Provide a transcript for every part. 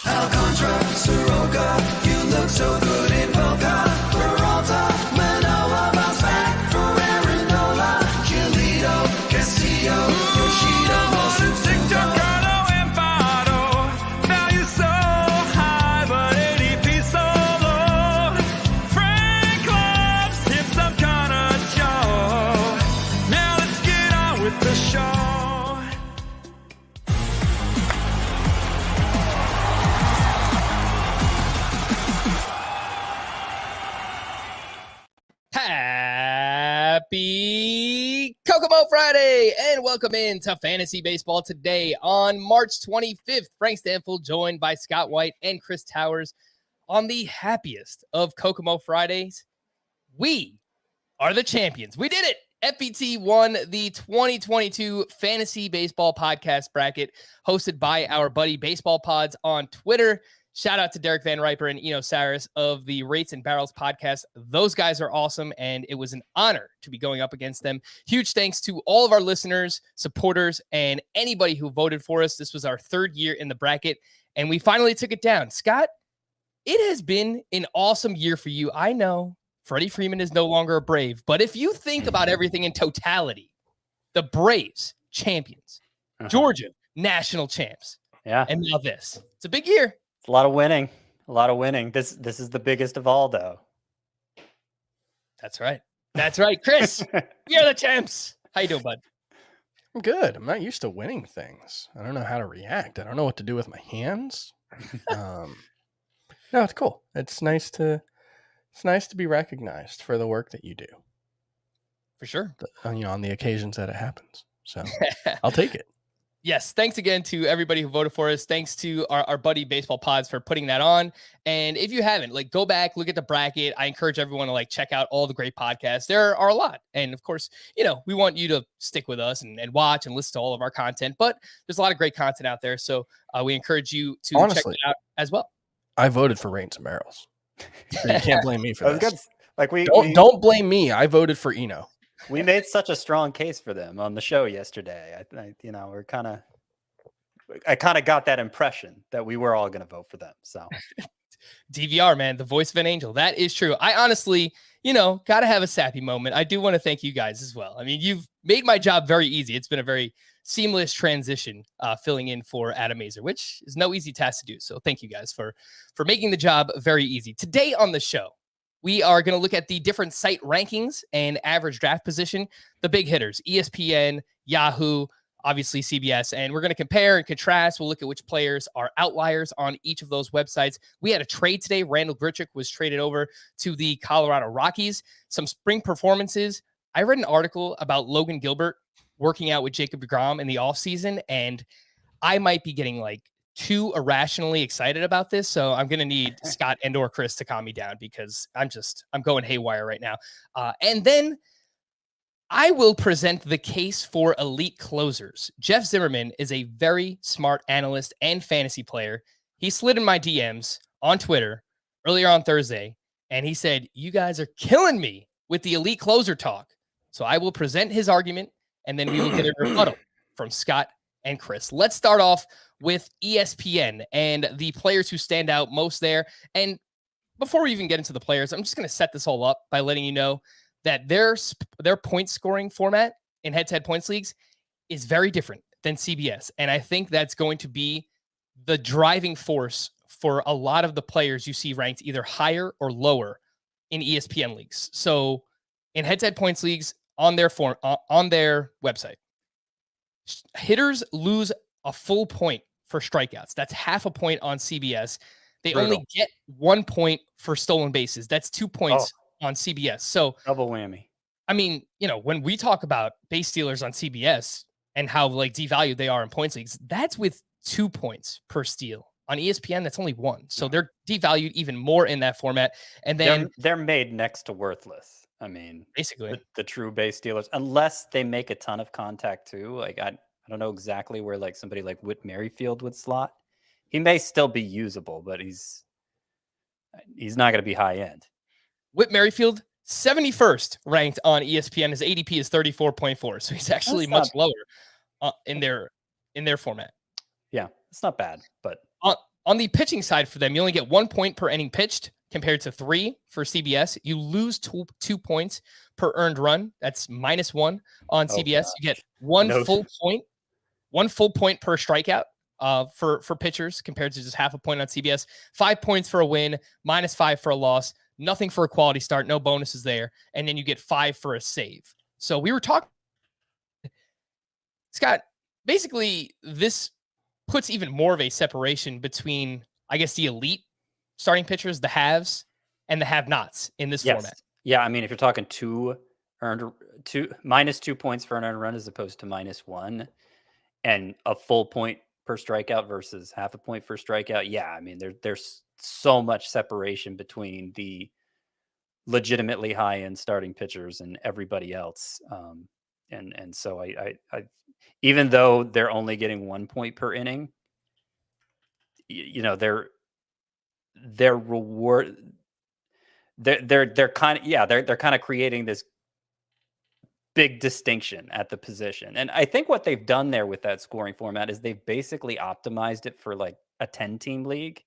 Alcantara, Soroka, you look so good in Boca. Peralta, Manoa, bounce back for Aarondola. Giolito, Castillo, Yoshida, Masuto. Value so high, but ADP so low. Frank loves him some kind of Joe. Now let's get on with the show. Happy Kokomo Friday and welcome into Fantasy Baseball today on March 25th. Frank Stampfl joined by Scott White and Chris Towers on the happiest of Kokomo Fridays. We are the champions. We did it. FBT won the 2022 Fantasy Baseball Podcast Bracket hosted by our buddy Baseball Pods on Twitter. Shout out to Derek Van Riper and Eno Saris of the Rates and Barrels podcast. Those guys are awesome, and it was an honor to be going up against them. Huge thanks to all of our listeners, supporters, and anybody who voted for us. This was our third year in the bracket, and we finally took it down. Scott, it has been an awesome year for you. I know Freddie Freeman is no longer a Brave, but if you think about everything in totality, the Braves, champions, Georgia, national champs, and now this. It's a big year. A lot of winning. This is the biggest of all, though. That's right. That's right. Chris, we are the champs. How you doing, bud? I'm good. I'm not used to winning things. I don't know how to react. I don't know what to do with my hands. No, it's cool. It's nice to be recognized for the work that you do. For sure. On the occasions that it happens. So I'll take it. Yes, thanks again to everybody who voted for us. Thanks to our buddy Baseball Pods for putting that on. And if you haven't, go back, look at the bracket. I encourage everyone to check out all the great podcasts. There are a lot. And of course, we want you to stick with us and watch and listen to all of our content. But there's a lot of great content out there. So we encourage you to check it out as well. I voted for Rates and Barrels. So you can't blame me for this. Don't blame me. I voted for Eno. We made such a strong case for them on the show yesterday. I kind of got that impression that we were all going to vote for them. So DVR, man, the voice of an angel. That is true. I honestly, got to have a sappy moment. I do want to thank you guys as well. I mean, you've made my job very easy. It's been a very seamless transition filling in for Adam Mazer, which is no easy task to do. So thank you guys for making the job very easy. Today on the show, we are going to look at the different site rankings and average draft position, the big hitters, ESPN, Yahoo, obviously CBS, and we're going to compare and contrast. We'll look at which players are outliers on each of those websites. We had a trade today. Randall Grichuk was traded over to the Colorado Rockies. Some spring performances. I read an article about Logan Gilbert working out with Jacob deGrom in the offseason, and I might be getting too irrationally excited about this. So I'm going to need Scott and or Chris to calm me down because I'm going haywire right now. And then I will present the case for elite closers. Jeff Zimmerman is a very smart analyst and fantasy player. He slid in my DMs on Twitter earlier on Thursday, and he said, you guys are killing me with the elite closer talk. So I will present his argument, and then we will get a rebuttal from Scott and Chris. Let's start off with ESPN and the players who stand out most there. And before we even get into the players, I'm just going to set this all up by letting you know that their point scoring format in head-to-head points leagues is very different than CBS. And I think that's going to be the driving force for a lot of the players you see ranked either higher or lower in ESPN leagues. So in head-to-head points leagues on their website, hitters lose a full point for strikeouts. That's half a point on CBS. They only get 1 point for stolen bases. That's 2 points on CBS. So double whammy. I mean, when we talk about base stealers on CBS and how devalued they are in points leagues, that's with 2 points per steal. On ESPN, that's only 1. So they're devalued even more in that format. And then they're made next to worthless. I mean, basically the true base stealers, unless they make a ton of contact too. I don't know exactly where somebody like Whit Merrifield would slot. He may still be usable, but he's not going to be high end. Whit Merrifield, 71st ranked on ESPN. His ADP is 34.4, so he's actually much lower in their format. Yeah, it's not bad, but On the pitching side for them, you only get 1 point per inning pitched compared to 3 for CBS. You lose 2 points per earned run. That's -1 on CBS. You get one full point per strikeout for pitchers compared to just half a point on CBS. 5 points for a win, -5 for a loss, nothing for a quality start, no bonuses there. And then you get 5 for a save. So we were talking, Scott, basically this puts even more of a separation between, I guess, the elite starting pitchers, the haves, and the have-nots in this format. Yeah, I mean, if you're talking -2 points for an earned run as opposed to -1, and a full point per strikeout versus half a point for strikeout, yeah, I mean, there's so much separation between the legitimately high-end starting pitchers and everybody else. And so I even though they're only getting 1 point per inning, you know, their reward, they're kind of creating this big distinction at the position. And I think what they've done there with that scoring format is they've basically optimized it for like a 10-team league.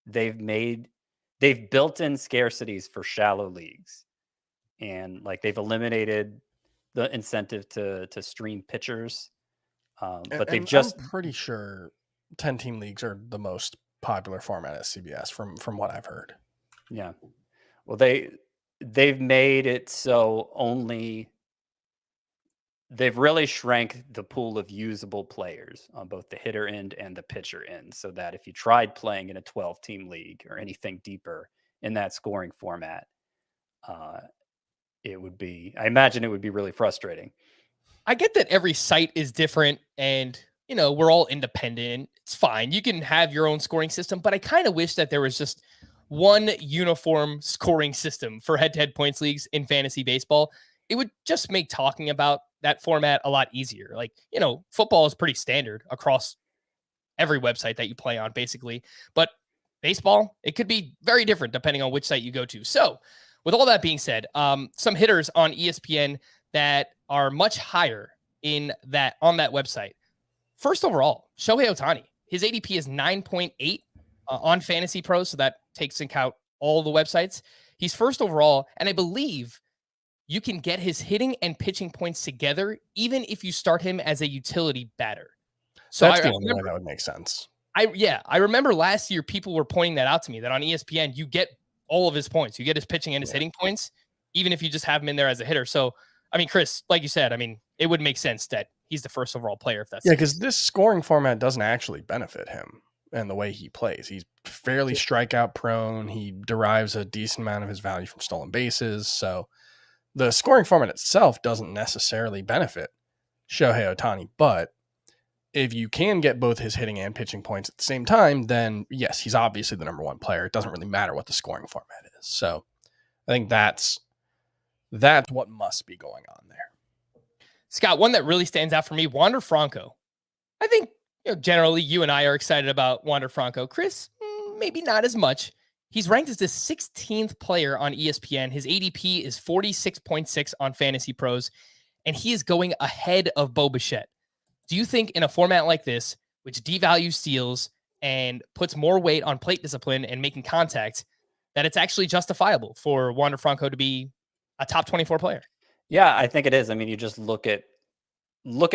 They've built in scarcities for shallow leagues, and like they've eliminated the incentive to stream pitchers. But they've I'm pretty sure 10-team leagues are the most popular format at CBS from what I've heard. Yeah. Well, they've made it so they've really shrank the pool of usable players on both the hitter end and the pitcher end, so that if you tried playing in a 12-team league or anything deeper in that scoring format, I imagine it would be really frustrating. I get that every site is different and, you know, we're all independent. It's fine. You can have your own scoring system, but I kind of wish that there was just one uniform scoring system for head-to-head points leagues in fantasy baseball. It would just make talking about that format a lot easier. Like, you know, football is pretty standard across every website that you play on, basically. But baseball, it could be very different depending on which site you go to. So with all that being said, some hitters on ESPN that are much higher on that website. First overall, Shohei Ohtani. His ADP is 9.8 on Fantasy Pros, so that takes into account all the websites. He's first overall, and I believe you can get his hitting and pitching points together, even if you start him as a utility batter. So that's the only way that would make sense. I remember last year people were pointing that out to me, that on ESPN you get all of his points. You get his pitching and his hitting points, even if you just have him in there as a hitter. So, I mean, Chris, like you said, I mean, it would make sense that he's the first overall player if that's because this scoring format doesn't actually benefit him and the way he plays. He's fairly strikeout prone. He derives a decent amount of his value from stolen bases. So the scoring format itself doesn't necessarily benefit Shohei Ohtani, but if you can get both his hitting and pitching points at the same time, then yes, he's obviously the number one player. It doesn't really matter what the scoring format is. So I think that's what must be going on there. Scott, one that really stands out for me, Wander Franco. I think, you know, generally you and I are excited about Wander Franco. Chris, maybe not as much. He's ranked as the 16th player on ESPN. His ADP is 46.6 on Fantasy Pros, and he is going ahead of Bo Bichette. Do you think in a format like this, which devalues steals and puts more weight on plate discipline and making contact, that it's actually justifiable for Wander Franco to be a top 24 player? Yeah, I think it is. I mean, you just look at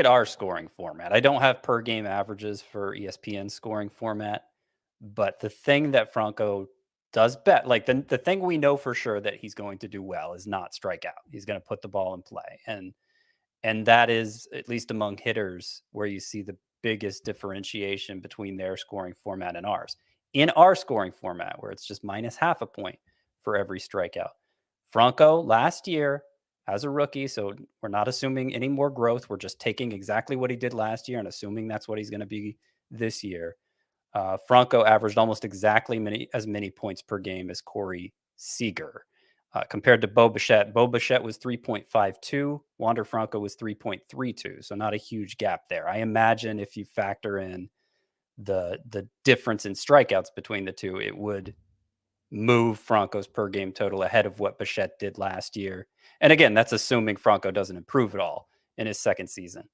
our scoring format. I don't have per game averages for ESPN scoring format, but the thing that Franco does bet, like the thing we know for sure that he's going to do well is not strike out. He's going to put the ball in play. And that is, at least among hitters, where you see the biggest differentiation between their scoring format and ours. In our scoring format, where it's just -0.5 point for every strikeout, Franco last year as a rookie, so we're not assuming any more growth. We're just taking exactly what he did last year and assuming that's what he's going to be this year. Franco averaged almost exactly as many points per game as Corey Seager. Compared to Bo Bichette. Bo Bichette was 3.52. Wander Franco was 3.32. So not a huge gap there. I imagine if you factor in the difference in strikeouts between the two, it would move Franco's per game total ahead of what Bichette did last year. And again, that's assuming Franco doesn't improve at all in his second season.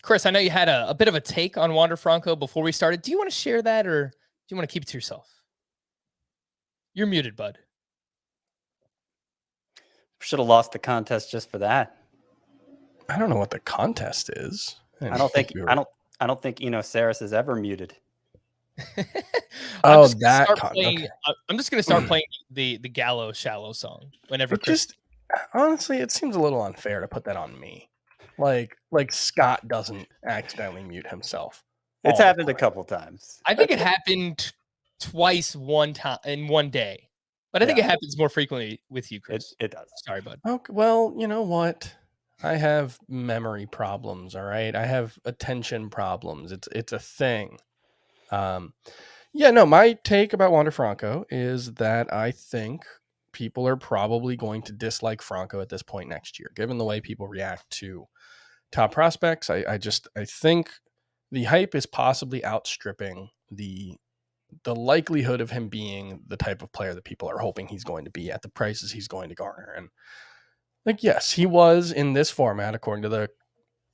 Chris, I know you had a bit of a take on Wander Franco before we started. Do you want to share that, or do you want to keep it to yourself? You're muted, bud. Should have lost the contest just for that. I don't know what the contest is. I don't think Eno Saris is ever muted. Oh, I'm just gonna start playing the Gallo Shallow song whenever honestly, it seems a little unfair to put that on me. Like Scott doesn't accidentally mute himself. It's happened a couple times. I think it happened twice one time in one day, but I think it happens more frequently with you, Chris. It does. Sorry, bud. Okay, well, you know what? I have memory problems. All right, I have attention problems. It's a thing. My take about Wander Franco is that I think people are probably going to dislike Franco at this point next year, given the way people react to top prospects. I think the hype is possibly outstripping the likelihood of him being the type of player that people are hoping he's going to be at the prices he's going to garner. And yes, he was in this format, according to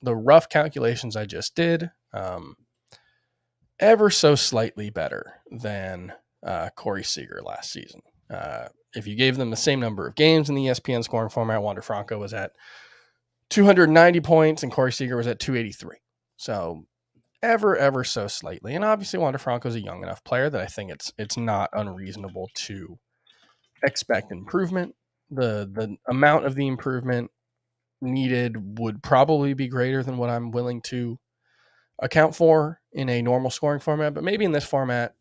the rough calculations I just did, ever so slightly better than Corey Seager last season. If you gave them the same number of games in the ESPN scoring format, Wander Franco was at 290 points and Corey Seager was at 283. So ever so slightly. And obviously Wander Franco is a young enough player that I think it's not unreasonable to expect improvement. The amount of the improvement needed would probably be greater than what I'm willing to account for in a normal scoring format, but maybe in this format,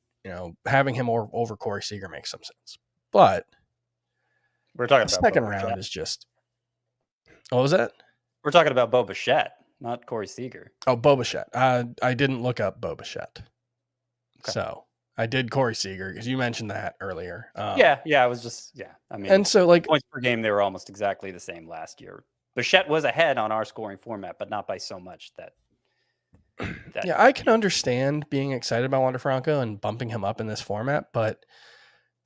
having him over Corey Seager makes some sense. But we're talking the about second round is just. What was that? We're talking about Bo Bichette, not Corey Seager. Oh, Bo Bichette. I didn't look up Bo Bichette. Okay. So I did Corey Seager because you mentioned that earlier. I was just I mean, and so points per game they were almost exactly the same last year. Bichette was ahead on our scoring format, but not by so much that. I can understand being excited about Wander Franco and bumping him up in this format, but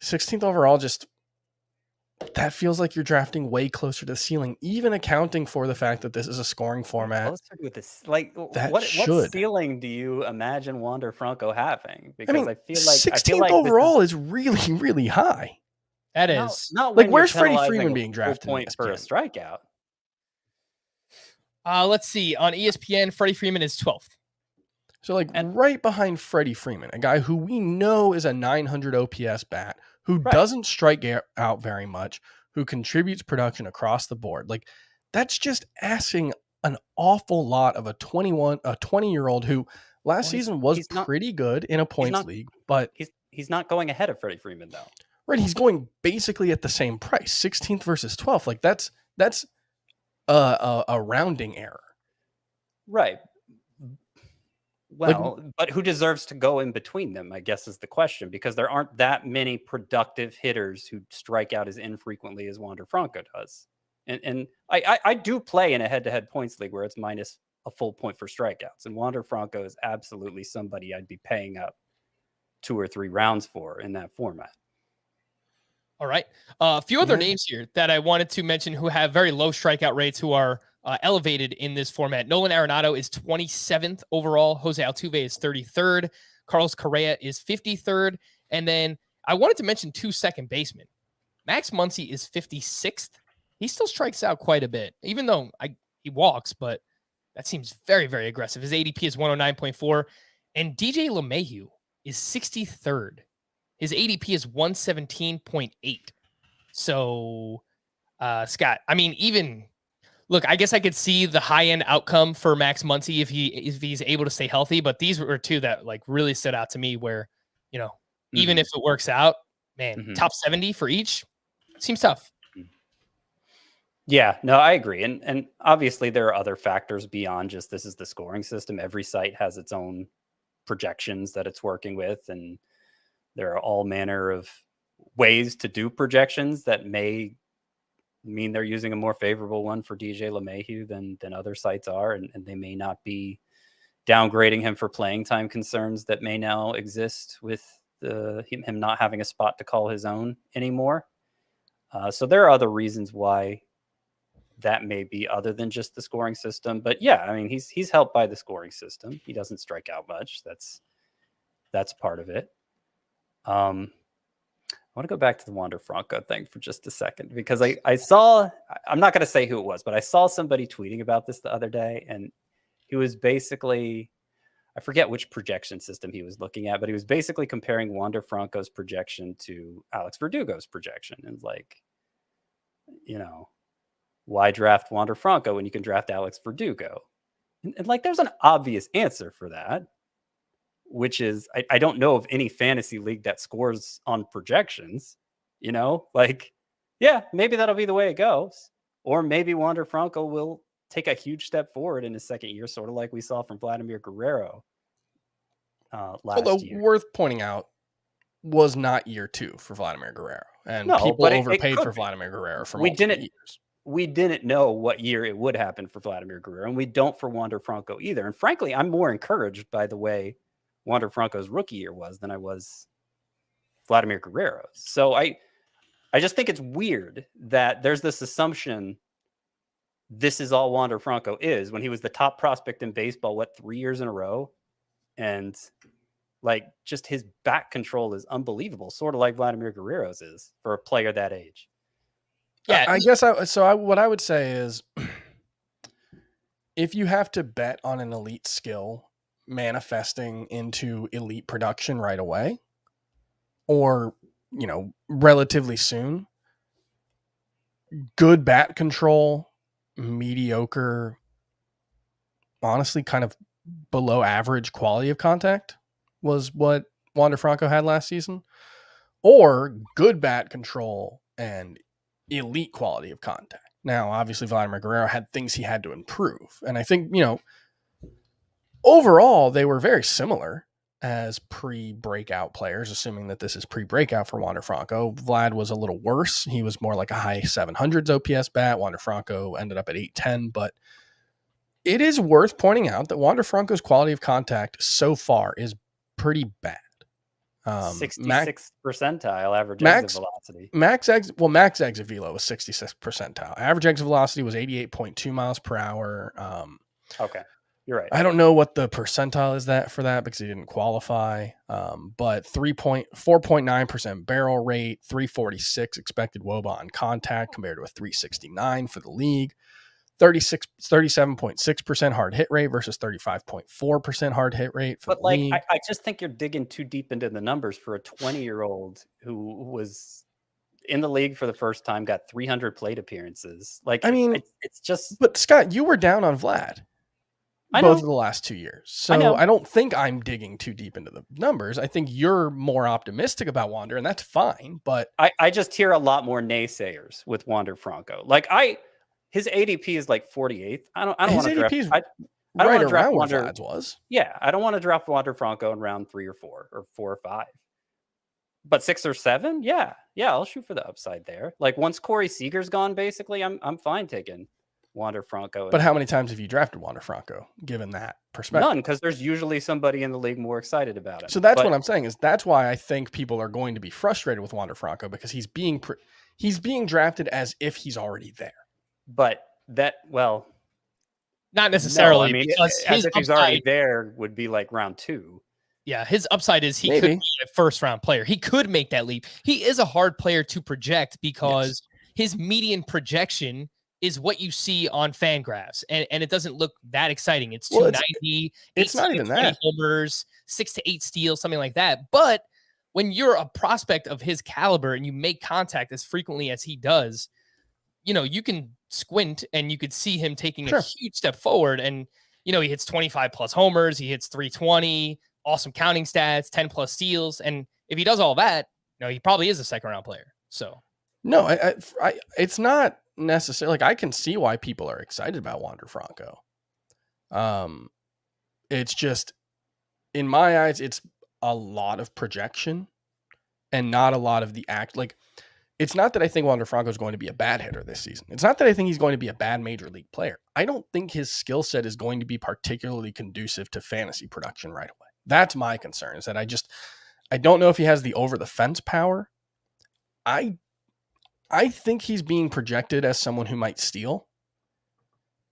16th overall, that feels like you're drafting way closer to the ceiling, even accounting for the fact that this is a scoring format. Let's start with this. What ceiling do you imagine Wander Franco having? Because I feel like 16th overall is really, really high. That is not like where's Freddie Freeman being drafted point for a strikeout? Let's see. On ESPN, Freddie Freeman is 12th. So right behind Freddie Freeman, a guy who we know is a 900 OPS bat, who doesn't strike out very much, who contributes production across the board. That's just asking an awful lot of a 20-year-old who last season was pretty good in a points league, but he's not going ahead of Freddie Freeman though. Right, he's going basically at the same price, 16th versus 12th. That's a rounding error. Right. Well, but who deserves to go in between them, I guess, is the question, because there aren't that many productive hitters who strike out as infrequently as Wander Franco does. And I do play in a head-to-head points league where it's minus a full point for strikeouts. And Wander Franco is absolutely somebody I'd be paying up 2 or 3 rounds for in that format. All right. A few other names here that I wanted to mention who have very low strikeout rates, who are elevated in this format. Nolan Arenado is 27th overall. Jose Altuve is 33rd. Carlos Correa is 53rd. And then I wanted to mention 2 second basemen. Max Muncy is 56th. He still strikes out quite a bit, even though he walks, but that seems very, very aggressive. His ADP is 109.4. And DJ LeMahieu is 63rd. His ADP is 117.8. So, Scott, I mean, look, I guess I could see the high-end outcome for Max Muncy if he's able to stay healthy, but these were 2 that really stood out to me where, even if it works out, man, top 70 for each seems tough. Yeah, no, I agree. And obviously there are other factors beyond just this is the scoring system. Every site has its own projections that it's working with, and there are all manner of ways to do projections that may mean they're using a more favorable one for DJ LeMahieu than other sites are, and they may not be downgrading him for playing time concerns that may now exist with him not having a spot to call his own anymore. So there are other reasons why that may be other than just the scoring system. But yeah, I mean, he's helped by the scoring system. He doesn't strike out much. That's part of it. I want to go back to the Wander Franco thing for just a second, because I saw, I'm not going to say who it was, but I saw somebody tweeting about this the other day, and he was basically, I forget which projection system he was looking at, but he was basically comparing Wander Franco's projection to Alex Verdugo's projection. And like, you know, why draft Wander Franco when you can draft Alex Verdugo? And like, there's an obvious answer for that, which is I don't know of any fantasy league that scores on projections, you know, like, yeah, maybe that'll be the way it goes. Or maybe Wander Franco will take a huge step forward in his second year, sort of like we saw from Vladimir Guerrero last Although year. worth pointing out, was not year 2 for Vladimir Guerrero. And No, people but it overpaid could for be. Vladimir Guerrero for We multiple didn't- years. We didn't know what year it would happen for Vladimir Guerrero, and we don't for Wander Franco either. And frankly, I'm more encouraged by the way Wander Franco's rookie year was than I was Vladimir Guerrero's. So I just think it's weird that there's this assumption this is all Wander Franco is, when he was the top prospect in baseball, 3 years in a row? And like, just his back control is unbelievable, sort of like Vladimir Guerrero's is for a player that age. Yeah. I guess what I would say is, if you have to bet on an elite skill manifesting into elite production right away, or, you know, relatively soon, good bat control, mediocre, honestly kind of below average quality of contact was what Wander Franco had last season, or good bat control and elite quality of contact. Now, obviously, Vladimir Guerrero had things he had to improve. And I think, you know, overall, they were very similar as pre-breakout players, assuming that this is pre-breakout for Wander Franco. Vlad was a little worse. He was more like a high 700s OPS bat. Wander Franco ended up at 810. But it is worth pointing out that Wander Franco's quality of contact so far is pretty bad. 66th percentile average Max- exit velocity. Max exit velo was 66th percentile. Average exit velocity was 88.2 miles per hour. Okay, you're right. I don't know what the percentile is for that because he didn't qualify. But 4.9% barrel rate, 346 expected WOBA on contact compared to a 369 for the league. 37.6% hard hit rate versus 35.4% hard hit rate for But the like, league. I just think you're digging too deep into the numbers for a 20-year-old who was in the league for the first time, got 300 plate appearances. Like, I mean, it's just. But Scott, you were down on Vlad I both know. of the last 2 years. I So know. I don't think I'm digging too deep into the numbers. I think you're more optimistic about Wander, and that's fine. But I just hear a lot more naysayers with Wander Franco. Like, his ADP is like 48th. I don't his want to draft. ADP is I don't right wanna draft around where Wander. Vlad's was. Yeah, I don't want to draft Wander Franco in round 3 or 4 or 4 or 5. But 6 or 7, yeah, I'll shoot for the upside there. Like, once Corey Seager's gone, basically, I'm fine taking Wander Franco. But how many times have you drafted Wander Franco, given that perspective? None, because there's usually somebody in the league more excited about it. So that's what I'm saying, is that's why I think people are going to be frustrated with Wander Franco, because he's being drafted as if he's already there. But Not no, necessarily. I mean, because as his if he's upside, already there would be like round 2. yeah, his upside is he Maybe. could be a first round player. He could make that leap. He is a hard player to project because his median projection is what you see on Fangraphs, and it doesn't look that exciting. It's Well, 290. it's not even 20 that. homers, 6 to 8 steals, something like that. But when you're a prospect of his caliber and you make contact as frequently as he does, you know, you can squint and you could see him taking Sure. a huge step forward. And, you know, he hits 25 plus homers, he hits 320, awesome counting stats, 10 plus steals. And if he does all that, you know, he probably is a second round player. So No, it's not necessarily, like, I can see why people are excited about Wander Franco. It's just, in my eyes, it's a lot of projection and not a lot of the act. Like, it's not that I think Wander Franco is going to be a bad hitter this season. It's not that I think he's going to be a bad major league player. I don't think his skill set is going to be particularly conducive to fantasy production right away. That's my concern, is that I don't know if he has the over the fence power. I think he's being projected as someone who might steal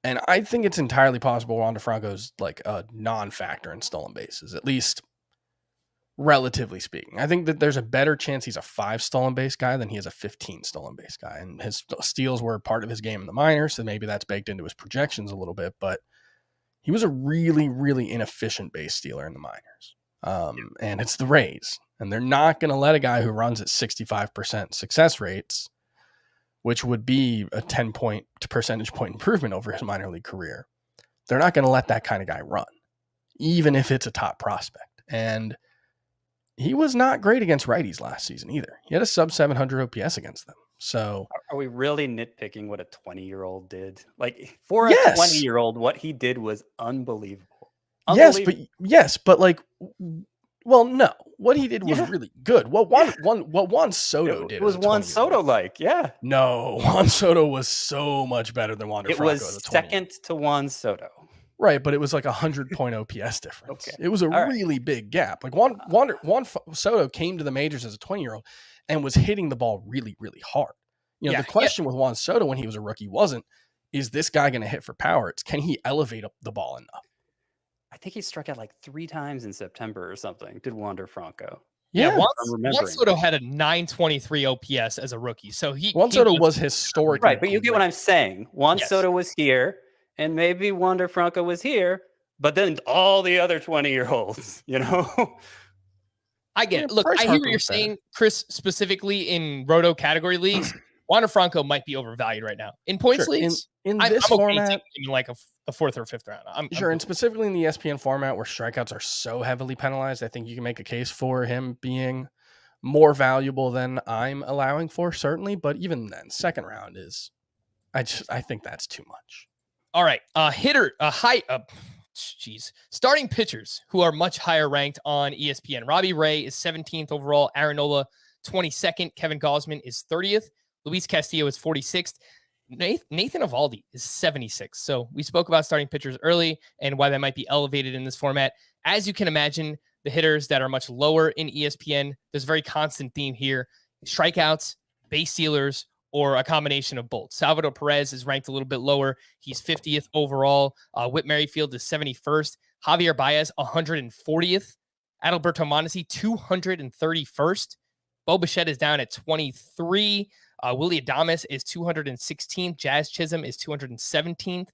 And I think it's entirely possible Wander Franco's like a non-factor in stolen bases, at least relatively speaking. I think that there's a better chance he's a 5 stolen base guy than he is a 15 stolen base guy. And his steals were part of his game in the minors, so maybe that's baked into his projections a little bit. But he was a really, really inefficient base stealer in the minors. And it's the Rays. And they're not going to let a guy who runs at 65% success rates, which would be a 10 percentage point improvement over his minor league career. They're not going to let that kind of guy run, even if it's a top prospect. And he was not great against righties last season either. He had a sub 700 OPS against them. So Are we really nitpicking what a 20-year-old did? Like for a Yes. 20-year-old, what he did was unbelievable. yes, but like, well, no, what he did was really good. What Juan Soto did. It was Juan Soto like, yeah. No, Juan Soto was so much better than Wander It Franco. was second to Juan Soto. Right, but it was like 100-point OPS difference. Okay. It was a All right. really big gap. Like Juan Soto came to the majors as a 20-year-old and was hitting the ball really, really hard. You know, the question with Juan Soto when he was a rookie wasn't, is this guy going to hit for power? It's, can he elevate up the ball enough? I think he struck out like 3 times in September or something. Did Wander Franco? Yeah, I'm Juan remembering. Soto had a 923 OPS as a rookie. So Juan Soto was historic. Right, but you get what I'm saying. Juan Yes. Soto was here, and maybe Wander Franco was here, but then all the other 20-year-olds, you know? I get Yeah, it. Look, Bryce I hear Harper what you're was better. saying, Chris, specifically in roto category leagues. Wander Franco might be overvalued right now. In points Sure, leagues, in I'm this okay format, taking him in like a 4th or 5th round. I'm sure, and cool. specifically in the ESPN format where strikeouts are so heavily penalized, I think you can make a case for him being more valuable than I'm allowing for, certainly. But even then, second round is, I think that's too much. All right, starting pitchers who are much higher ranked on ESPN. Robbie Ray is 17th overall. Aaron Nola 22nd. Kevin Gausman is 30th. Luis Castillo is 46th. Nathan Eovaldi is 76th. So we spoke about starting pitchers early and why they might be elevated in this format. As you can imagine, the hitters that are much lower in ESPN, there's a very constant theme here: strikeouts, base stealers, or a combination of both. Salvador Perez is ranked a little bit lower. He's 50th overall. Whit Merrifield is 71st. Javier Baez, 140th. Adalberto Mondesi, 231st. Bo Bichette is down at 23. Willie Adames is 216th. Jazz Chisholm is 217th.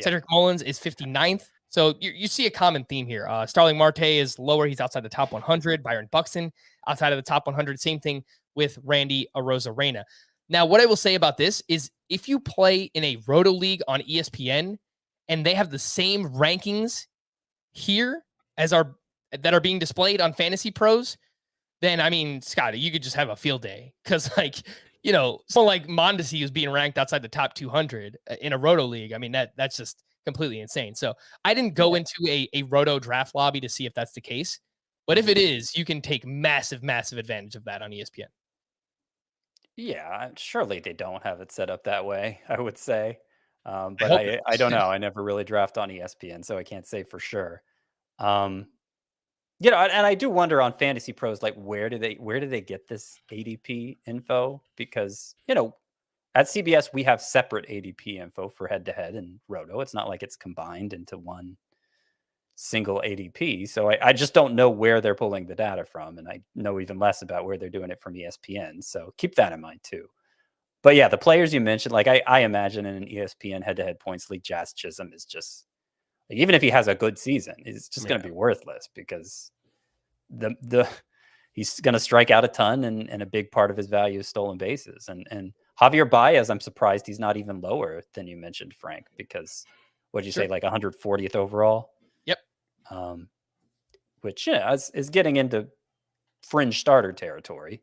Cedric Mullins is 59th. So you see a common theme here. Starling Marte is lower. He's outside the top 100. Byron Buxton outside of the top 100. Same thing with Randy Arozarena. Now, what I will say about this is if you play in a roto league on ESPN and they have the same rankings here as that are being displayed on Fantasy Pros, then, I mean, Scotty, you could just have a field day. Because, like, you know, someone like Mondesi is being ranked outside the top 200 in a roto league. I mean, that's just completely insane. So I didn't go into a roto draft lobby to see if that's the case. But if it is, you can take massive, massive advantage of that on ESPN. Yeah, surely they don't have it set up that way, I would say. But hope I don't know. I never really draft on ESPN, so I can't say for sure. You know, and I do wonder on Fantasy Pros, like where do they get this ADP info? Because, you know, at CBS we have separate ADP info for head to head and roto. It's not like it's combined into one single ADP. So I just don't know where they're pulling the data from, and I know even less about where they're doing it from ESPN. So keep that in mind too. But yeah, the players you mentioned, like I imagine in an ESPN head to head points league, Jazz Chisholm is just, like, even if he has a good season, it's just going to be worthless because he's going to strike out a ton, and a big part of his value is stolen bases. And Javier Baez, I'm surprised he's not even lower than you mentioned, Frank, because what'd you say, like 140th overall? Yep. Which is getting into fringe starter territory,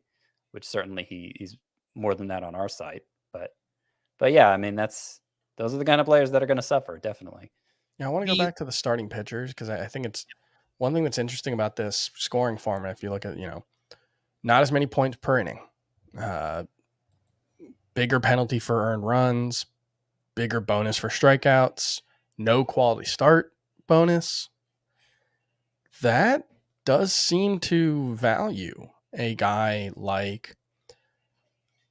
which certainly he's more than that on our site. But yeah, I mean, those are the kind of players that are going to suffer, definitely. Yeah, I want to go back to the starting pitchers because I think it's one thing that's interesting about this scoring format. If you look at, you know, not as many points per inning, bigger penalty for earned runs, bigger bonus for strikeouts, no quality start bonus. That does seem to value a guy like,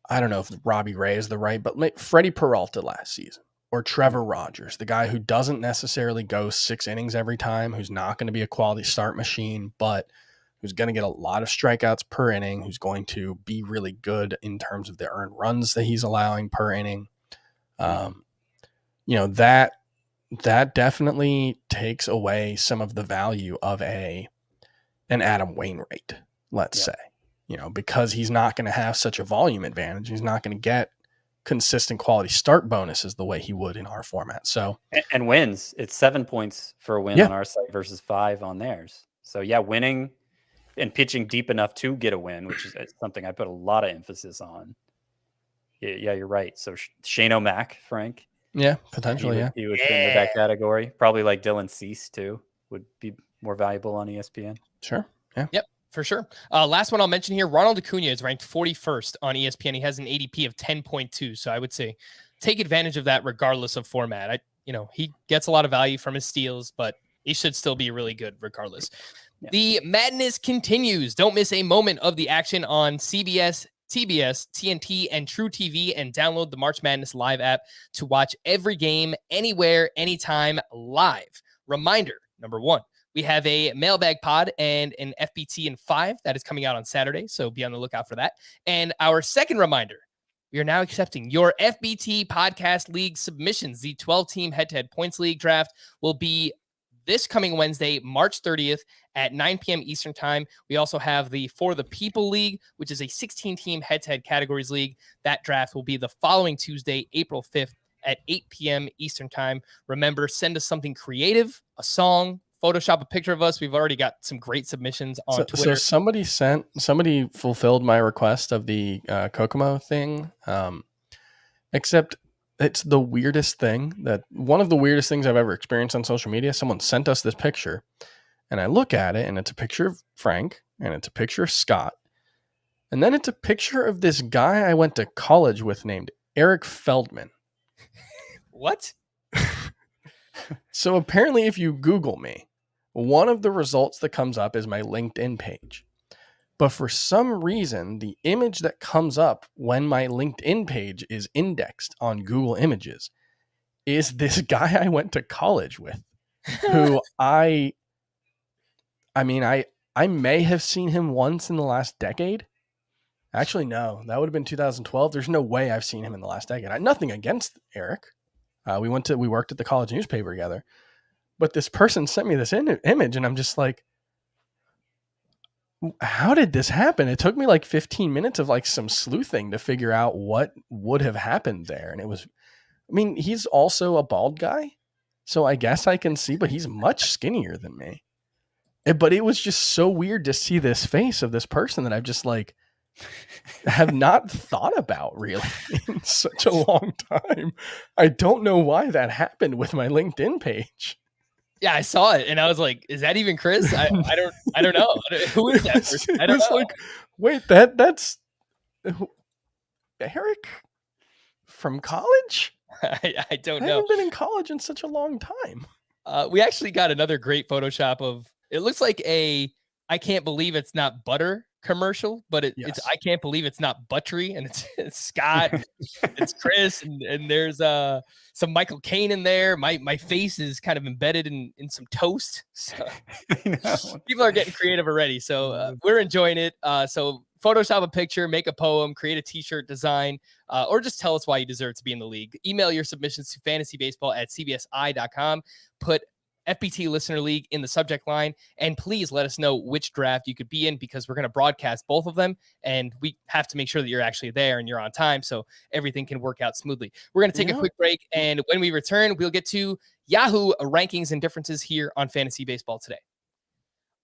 I don't know if Robbie Ray is the right, but Freddie Peralta last season. or Trevor Rogers, the guy who doesn't necessarily go 6 innings every time, who's not going to be a quality start machine, but who's going to get a lot of strikeouts per inning, who's going to be really good in terms of the earned runs that he's allowing per inning. That definitely takes away some of the value of an Adam Wainwright, let's say, because he's not going to have such a volume advantage. He's not going to get consistent quality start bonuses the way he would in our format. So and wins. It's 7 points for a win on our site versus 5 on theirs. So winning and pitching deep enough to get a win, which is something I put a lot of emphasis on. Yeah, you're right. So Shane O'Mac, Frank. Yeah, potentially. He would fit into that category. Probably like Dylan Cease too would be more valuable on ESPN. Sure. Yeah. Yep. For sure. Last one I'll mention here, Ronald Acuna is ranked 41st on ESPN. He has an ADP of 10.2. So I would say take advantage of that regardless of format. He gets a lot of value from his steals, but he should still be really good regardless. Yeah. The madness continues. Don't miss a moment of the action on CBS, TBS, TNT, and True TV, and download the March Madness Live app to watch every game, anywhere, anytime, live. Reminder, number 1, we have a mailbag pod and an FBT in 5 that is coming out on Saturday, so be on the lookout for that. And our second reminder, we are now accepting your FBT Podcast League submissions. The 12-team head-to-head points league draft will be this coming Wednesday, March 30th at 9 p.m. Eastern Time. We also have the For the People League, which is a 16-team head-to-head categories league. That draft will be the following Tuesday, April 5th at 8 p.m. Eastern Time. Remember, send us something creative, a song, Photoshop a picture of us. We've already got some great submissions on Twitter. So somebody fulfilled my request of the Kokomo thing, except it's the weirdest thing one of the weirdest things I've ever experienced on social media. Someone sent us this picture and I look at it and it's a picture of Frank and it's a picture of Scott. And then it's a picture of this guy I went to college with named Eric Feldman. What? So apparently if you Google me, one of the results that comes up is my LinkedIn page. But for some reason, the image that comes up when my LinkedIn page is indexed on Google Images is this guy I went to college with, who I may have seen him once in the last decade. Actually, no, that would have been 2012. There's no way I've seen him in the last decade. Nothing against Eric. We worked at the college newspaper together, but this person sent me this image and I'm just like, how did this happen? It took me like 15 minutes of like some sleuthing to figure out what would have happened there. And he's also a bald guy, so I guess I can see, but he's much skinnier than me. But it was just so weird to see this face of this person that I've just like have not thought about really in such a long time. I don't know why that happened with my LinkedIn page. Yeah, I saw it and I was like, is that even Chris? I don't know. Who is that person? I don't know. Like, wait, that's Eric from college? I don't know. I haven't been in college in such a long time. We actually got another great Photoshop of, it looks like a I can't believe it's not butter commercial, but it's I can't believe it's not buttery, and it's Scott, it's Chris, and there's some Michael Caine in there. My face is kind of embedded in some toast. So people are getting creative already. So we're enjoying it. So Photoshop a picture, make a poem, create a t-shirt design, or just tell us why you deserve to be in the league. Email your submissions to fantasybaseball@cbsi.com. Put FBT Listener League in the subject line, and please let us know which draft you could be in, because we're going to broadcast both of them, and we have to make sure that you're actually there and you're on time so everything can work out smoothly. We're going to take a quick break, and when we return, we'll get to Yahoo rankings and differences here on Fantasy Baseball Today.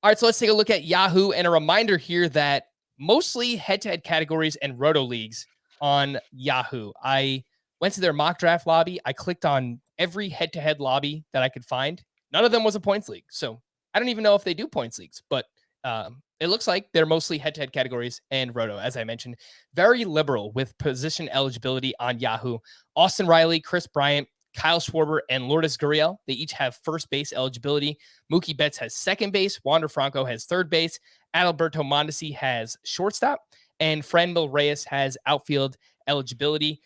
All right, so let's take a look at Yahoo, and a reminder here that mostly head-to-head categories and roto leagues on Yahoo. I went to their mock draft lobby. I clicked on every head-to-head lobby that I could find. None of them was a points league. So I don't even know if they do points leagues, but it looks like they're mostly head-to-head categories and roto, as I mentioned. Very liberal with position eligibility on Yahoo. Austin Riley, Chris Bryant, Kyle Schwarber, and Lourdes Gurriel, they each have first base eligibility. Mookie Betts has second base. Wander Franco has third base. Adalberto Mondesi has shortstop. And Franmil Reyes has outfield eligibility.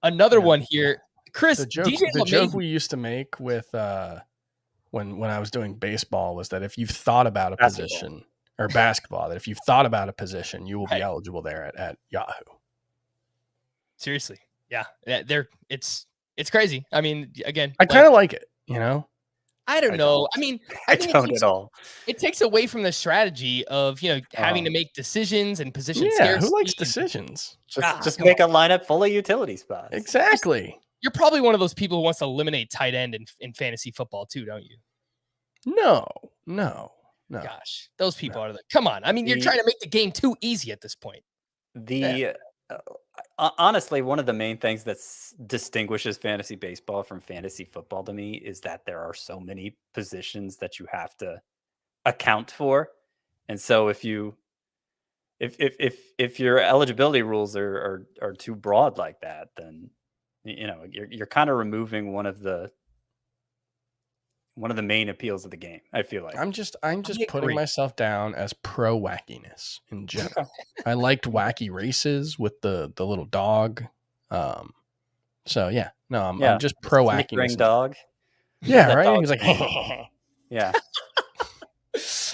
Another one here, Chris, The DJ joke LeMahieu. we used to make with when I was doing baseball was that if you've thought about a Basketball. position or basketball, that if you've thought about a position, you will be Right. eligible there at Yahoo. Seriously, yeah, it's crazy. I mean, again, I kind of like it, you know. I don't I know. don't. I mean, I think don't at all. it takes away from the strategy of having to make decisions and position Yeah, who scarcity. likes and- decisions? Just come make a lineup full of utility spots. Exactly. You're probably one of those people who wants to eliminate tight end in fantasy football too, don't you? No. Gosh, those people are come on. I mean, you're The- trying to make the game too easy at this point. The honestly, one of the main things that distinguishes fantasy baseball from fantasy football to me is that there are so many positions that you have to account for, and so if your eligibility rules are too broad like that, then you're kind of removing one of the main appeals of the game. I feel like I'm just putting agree. myself down as pro wackiness in general. I liked wacky races with the little dog. So yeah, no, I'm just pro Snake wackiness. ring dog. Yeah, That right. dog's He's like, name? Yeah.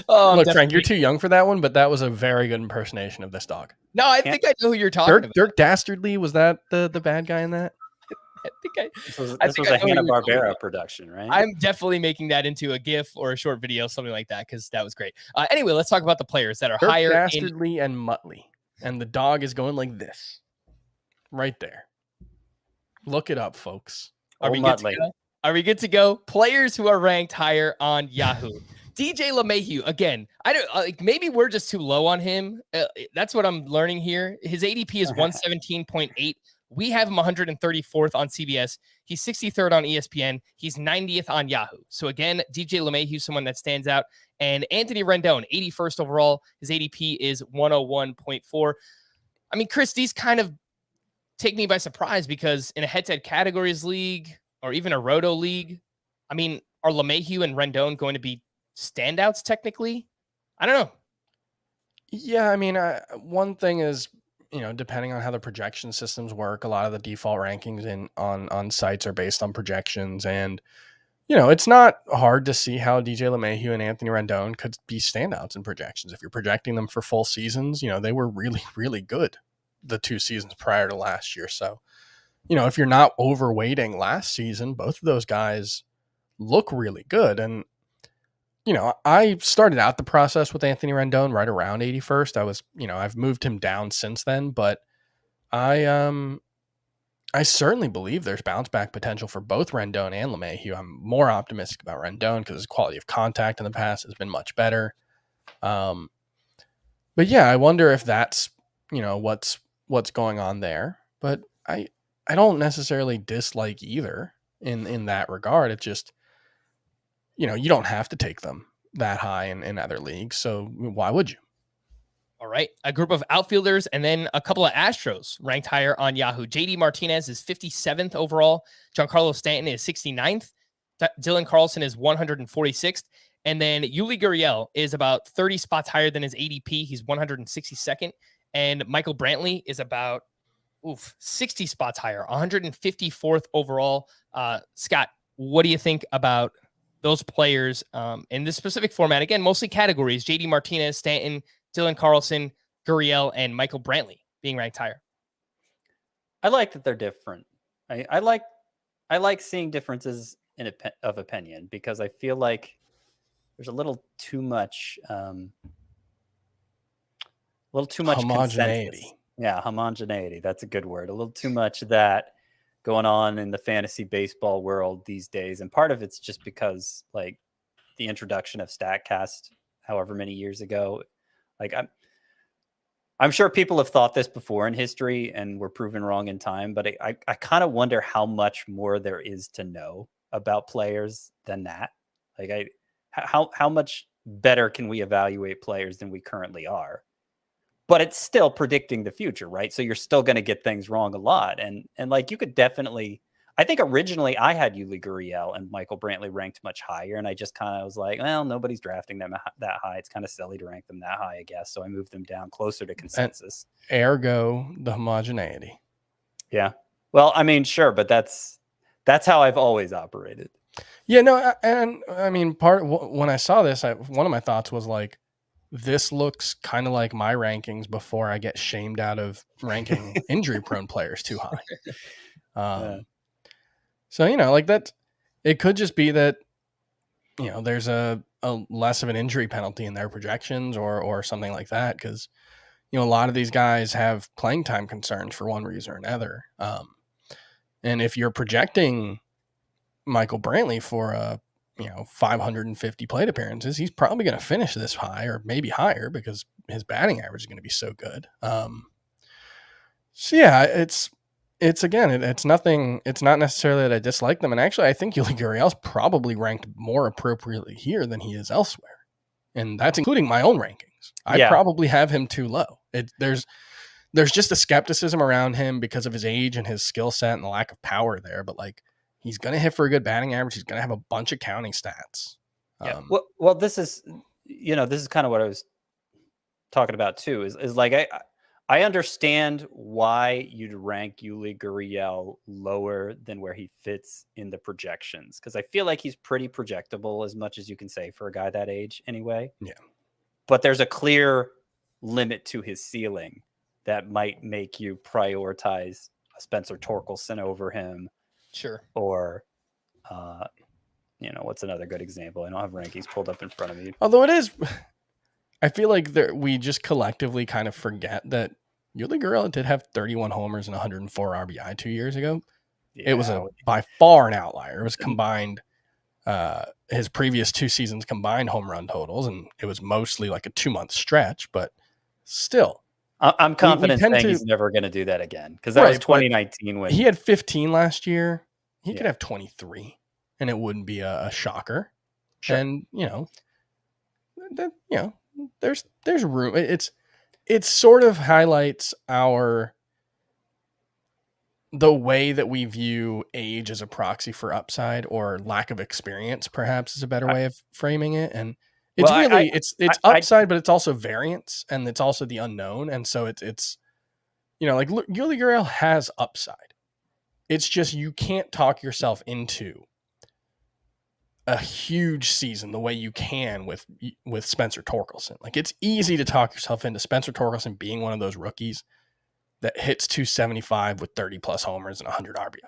Oh, look, Frank, you're too young for that one, but that was a very good impersonation of this dog. No, I think I know who you're talking about. Dirk Dastardly, was that the bad guy in that? I think This was I a know who you're talking Hanna-Barbera about. production, right? I'm definitely making that into a GIF or a short video, something like that, because that was great. Anyway, let's talk about the players that are Dirk higher in. Dastardly and Muttley, and the dog is going like this, right there. Look it up, folks. Are we good to go? Are we good to go? Players who are ranked higher on Yahoo. DJ LeMahieu, again, I don't like. Maybe we're just too low on him. That's what I'm learning here. His ADP is 117.8. We have him 134th on CBS. He's 63rd on ESPN. He's 90th on Yahoo. So again, DJ LeMahieu, someone that stands out. And Anthony Rendon, 81st overall. His ADP is 101.4. I mean, Chris, these kind of take me by surprise because in a head-to-head categories league or even a roto league, I mean, are LeMahieu and Rendon going to be standouts technically? I don't know. Yeah, I mean, one thing is, depending on how the projection systems work, a lot of the default rankings on sites are based on projections, and it's not hard to see how DJ LeMahieu and Anthony Rendon could be standouts in projections. If you're projecting them for full seasons, they were really, really good the 2 seasons prior to last year. So, if you're not overweighting last season, both of those guys look really good. And I started out the process with Anthony Rendon right around 81st. I was, I've moved him down since then, but I certainly believe there's bounce back potential for both Rendon and LeMahieu. I'm more optimistic about Rendon because his quality of contact in the past has been much better. But yeah, I wonder if that's, what's going on there. But I don't necessarily dislike either in that regard. It's just, you don't have to take them that high in other leagues. So why would you? All right. A group of outfielders and then a couple of Astros ranked higher on Yahoo. JD Martinez is 57th overall. Giancarlo Stanton is 69th. Dylan Carlson is 146th. And then Yuli Gurriel is about 30 spots higher than his ADP. He's 162nd. And Michael Brantley is about 60 spots higher, 154th overall. Scott, what do you think about those players in this specific format? Again, mostly categories: JD Martinez, Stanton, Dylan Carlson, Gurriel, and Michael Brantley being ranked higher. I like that they're different. I like seeing differences of opinion because I feel like there's a little too much Homogeneity. consensus. Yeah, homogeneity. That's a good word. A little too much of that going on in the fantasy baseball world these days. And part of it's just because like the introduction of StatCast, however many years ago, like I'm sure people have thought this before in history and were proven wrong in time, but I kind of wonder how much more there is to know about players than that. Like how much better can we evaluate players than we currently are? But it's still predicting the future, right? So you're still going to get things wrong a lot. And like you could definitely, I think originally I had Yuli Gurriel and Michael Brantley ranked much higher. And I just kind of was like, well, nobody's drafting them that high. It's kind of silly to rank them that high, I guess. So I moved them down closer to consensus. Ergo, the homogeneity. Yeah. Well, I mean, sure, but that's That's how I've always operated. Yeah, no, and I mean, when I saw this, one of my thoughts was like, this looks kind of like my rankings before I get shamed out of ranking injury-prone players too high. So like that, it could just be that there's a less of an injury penalty in their projections or something like that, because a lot of these guys have playing time concerns for one reason or another. And if you're projecting Michael Brantley for 550 plate appearances, he's probably going to finish this high or maybe higher because his batting average is going to be so good. So yeah, it's nothing. It's not necessarily that I dislike them, and actually, I think Yuli Gurriel's probably ranked more appropriately here than he is elsewhere, and that's including my own rankings. I probably have him too low. There's just a skepticism around him because of his age and his skill set and the lack of power there, but like, he's going to hit for a good batting average. He's going to have a bunch of counting stats. Yeah. Well, this is kind of what I was talking about too, is like, I understand why you'd rank Yuli Gurriel lower than where he fits in the projections, because I feel like he's pretty projectable as much as you can say for a guy that age anyway. Yeah. But there's a clear limit to his ceiling that might make you prioritize Spencer Torkelson over him. Sure. Or, what's another good example? I don't have rankings pulled up in front of me. Although I feel like we just collectively kind of forget that Yuli Gurriel did have 31 homers and 104 RBI 2 years ago. Yeah. It was by far an outlier. It was combined, his previous 2 seasons combined home run totals, and it was mostly like a 2-month stretch, but still. I'm confident saying he's never going to do that again, because that was 2019 when he had 15 last year. He could have 23, and it wouldn't be a shocker. Sure. And there's room. It sort of highlights the way that we view age as a proxy for upside, or lack of experience, perhaps, is a better way of framing it. And it's it's upside, but it's also variance, and it's also the unknown. And so it's like Yuli Gurriel has upside. It's just you can't talk yourself into a huge season the way you can with Spencer Torkelson. Like, it's easy to talk yourself into Spencer Torkelson being one of those rookies that hits 275 with 30 plus homers and 100 RBI.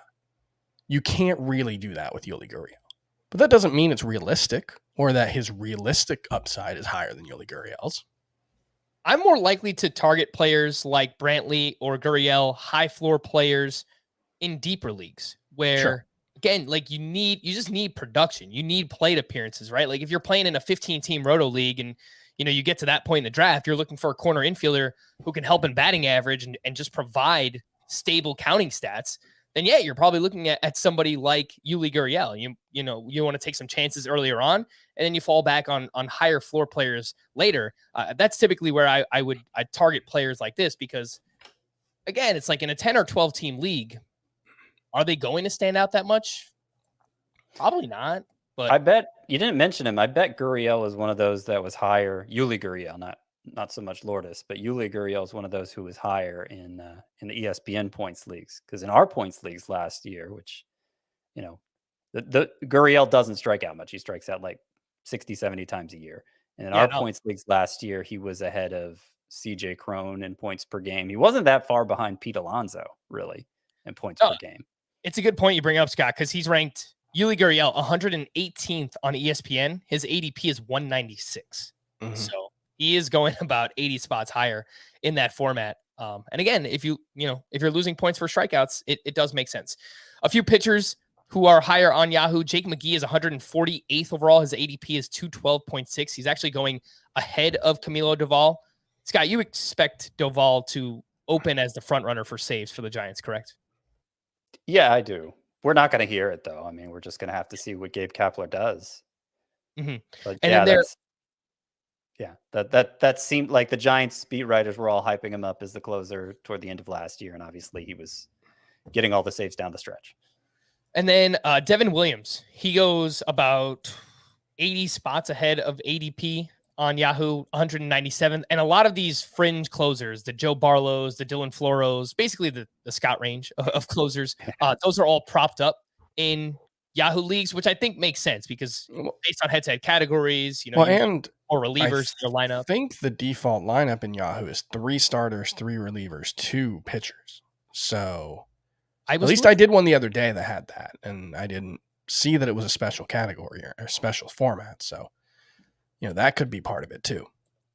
You can't really do that with Yuli Gurriel. But that doesn't mean it's realistic, or that his realistic upside is higher than Yuli Gurriel's. I'm more likely to target players like Brantley or Gurriel, high floor players in deeper leagues where, sure, again, like you just need production. You need plate appearances, right? Like if you're playing in a 15-team roto league and you get to that point in the draft, you're looking for a corner infielder who can help in batting average and just provide stable counting stats, then yeah, you're probably looking at somebody like Yuli Gurriel. You want to take some chances earlier on, and then you fall back on higher floor players later. That's typically where I'd target players like this, because again, it's like in a 10 or 12 team league, are they going to stand out that much? Probably not. But I bet you didn't mention him. I bet Gurriel was one of those that was higher. Yuli Gurriel, not so much Lourdes, but Yuli Gurriel is one of those who was higher in the ESPN points leagues. Because in our points leagues last year, which, the Gurriel doesn't strike out much. He strikes out like 60, 70 times a year. And in our points leagues last year, he was ahead of CJ Cron in points per game. He wasn't that far behind Pete Alonso, really, in points per game. It's a good point you bring up, Scott, because he's ranked Yuli Gurriel 118th on ESPN. His ADP is 196. Mm-hmm. So he is going about 80 spots higher in that format. And again, if you're losing points for strikeouts, it does make sense. A few pitchers who are higher on Yahoo: Jake McGee is 148th overall. His ADP is 212.6. He's actually going ahead of Camilo Doval. Scott, you expect Doval to open as the front runner for saves for the Giants, correct? Yeah, I do. We're not going to hear it, though. I mean, we're just going to have to see what Gabe Kapler does. Mm-hmm. But and that seemed like the Giants beat writers were all hyping him up as the closer toward the end of last year, and obviously he was getting all the saves down the stretch. And then Devin Williams, he goes about 80 spots ahead of ADP on Yahoo, 197th. And a lot of these fringe closers, the Joe Barlows, the Dylan Floros, basically the Scott range of closers, those are all propped up in Yahoo leagues, which I think makes sense because Well, based on head-to-head categories, you and or I relievers in your lineup. think the default lineup in Yahoo is 3 starters, 3 relievers, 2 pitchers. So at least I did one the other day that had that, and I didn't see that it was a special category or special format. So, that could be part of it too.